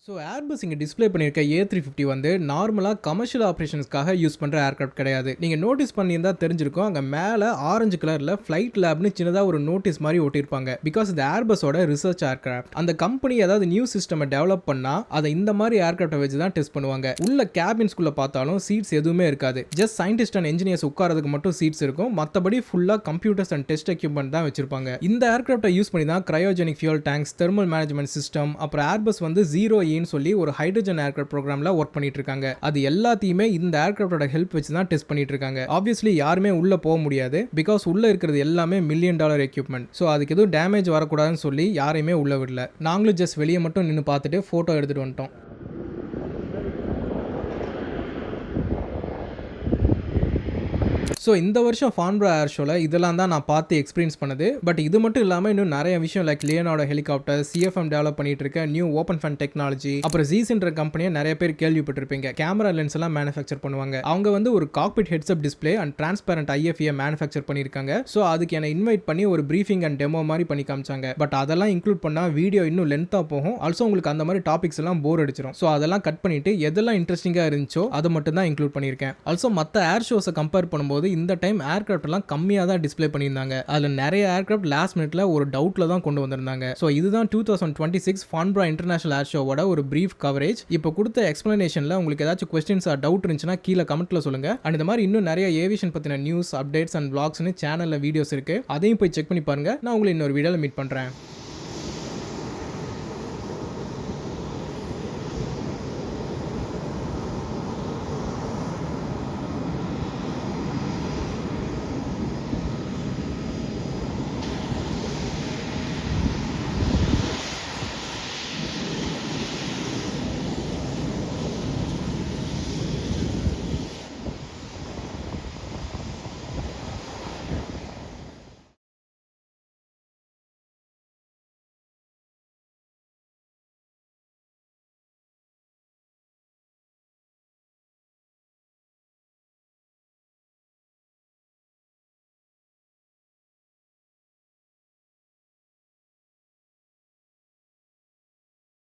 ஸோ ஏர்பஸ் இங்கே டிஸ்பிளே பண்ணியிருக்க A350 வந்து நார்மலாக கமர்ஷியல் ஆப்ரேஷன்ஸ்க்காக யூஸ் பண்ணுற ஏர்க்ராஃப்ட் கிடையாது. நீங்கள் நோட்டீஸ் பண்ணியிருந்தா தெரிஞ்சிருக்கும், அங்கே மேலே ஆரஞ்சு கலரில் ஃப்ளைட் லேப்னு சின்னதாக ஒரு நோட்டீஸ் மாதிரி ஒட்டியிருப்பாங்க. பிகாஸ் இது ஏர்பஸோட ரிசர்ச் ஏர்க்ராஃப்ட். அந்த கம்பெனி ஏதாவது நியூ சிஸ்டமை டெவலப் பண்ணால் அதை இந்த மாதிரி ஏர்க்ராஃப்டை வச்சு தான் டெஸ்ட் பண்ணுவாங்க. உள்ள கேபின்ஸ்குள்ளே பார்த்தாலும் சீட்ஸ் எதுவுமே இருக்காது. ஜஸ்ட் சயின்டிஸ்ட் அண்ட் இன்ஜினியர்ஸ் உட்காரதுக்கு மட்டும் சீட்ஸ் இருக்கும். மற்றபடி ஃபுல்லாக கம்ப்யூட்டர்ஸ் அண்ட் டெஸ்ட் எக்யூப்மெண்ட் தான் வச்சிருப்பாங்க. இந்த ஏர்க்ராஃப்டை யூஸ் பண்ணி தான் cryogenic fuel tanks, thermal management system, அப்புறம் ஏர்பஸ் வந்து 0 ன்னு சொல்லி ஒரு ஹைட்ரஜன் ஏர்கிராஃப்ட் ப்ரோக்ராம்ல ஒர்க் பண்ணிட்டு இருக்காங்க. அது எல்லாத்தையுமே இந்த ஏர்கிராஃப்டோட ஹெல்ப் வச்சு தான் டெஸ்ட் பண்ணிட்டு இருக்காங்க. ஆப்வியஸ்லி யாருமே உள்ள போக முடியாது, பிகாஸ் உள்ள இருக்கிறது எல்லாமே $1 மில்லியன் எக்யூப்மெண்ட். ஸோ அதுக்கு எதுவும் டேமேஜ் வரக்கூடாதுன்னு சொல்லி யாரையுமே உள்ள விடல. நாங்களும் ஜஸ்ட் வெளியே மட்டும் நின்று பார்த்துட்டு ஃபோட்டோ எடுத்துட்டு வந்துட்டோம். ஸோ இந்த வருஷம் ஃபான்பரா ஏர் ஷோவில் இதெல்லாம் தான் நான் பார்த்து எக்ஸ்பீரியன்ஸ் பண்ணது. பட் இது மட்டும் இல்லாமல் இன்னும் நிறைய விஷயம் like Leonardo helicopter, CFM develop பண்ணிட்டு இருக்க நியூ ஓப்பன் ஃபன் டெக்னாலஜி, அப்புறம் ஜீஸ்ன்ற கம்பெனியை நிறைய பேர் கேள்விப்பட்டிருப்பீங்க. கேமரா லென்ஸ் எல்லாம் மேனுஃபேக்சர் பண்ணுவாங்க. அவங்க வந்து ஒரு cockpit heads up display and transparent IFE manufacture பண்ணியிருக்காங்க. ஸோ அதுக்கு என்னை இன்வைட் பண்ணி ஒரு ப்ரீஃபிங் அண்ட் டெமோ மாதிரி பண்ணி காமிச்சாங்க. பட் அதெல்லாம் இன்க்ளூட் பண்ணால் வீடியோ இன்னும் லென்த்தாக போகும். ஆல்சோ உங்களுக்கு அந்த மாதிரி டாபிக்ஸ் எல்லாம் போர் அடிச்சிடும். ஸோ அதெல்லாம் கட் பண்ணிட்டு எதெல்லாம் இன்ட்ரெஸ்டிங்காக இருந்துச்சோ அதை மட்டும் தான் இன்க்ளூட் பண்ணியிருக்கேன். ஆல்சோ மற்ற ஏர் ஷோஸை கம்பேர் பண்ணும்போது இந்த டைம் ஏர்கிராஃப்ட் எல்லாம் கம்மியாக தான் டிஸ்பிளே பண்ணியிருந்தாங்க. அதில் நிறைய ஏர்கிராஃப்ட் லாஸ்ட் மினிட்ல ஒரு டவுட்ல தான் கொண்டு வந்திருந்தாங்க. ஸோ இதுதான் 2026 ஃபான்பரா இன்டர்நேஷனல் ஏர் ஷோவோட ஒரு பிரீஃப் கவரேஜ். இப்போ கொடுத்த எக்ஸ்பிளனேஷன்ல உங்களுக்கு ஏதாச்சும் கொஸ்டின்ஸ் டவுட் இருந்துச்சுன்னா கீழே கமெண்ட்ல சொல்லுங்க. அண்ட் இந்த மாதிரி இன்னும் நிறைய ஏவியேஷன் பத்தின நியூஸ், அப்டேட்ஸ் அண்ட் vlogsனு சேனல்ல வீடியோஸ் இருக்கு. அதையும் போய் செக் பண்ணி பாருங்க. நான் உங்களை இன்னொரு வீடியோல மீட் பண்றேன்.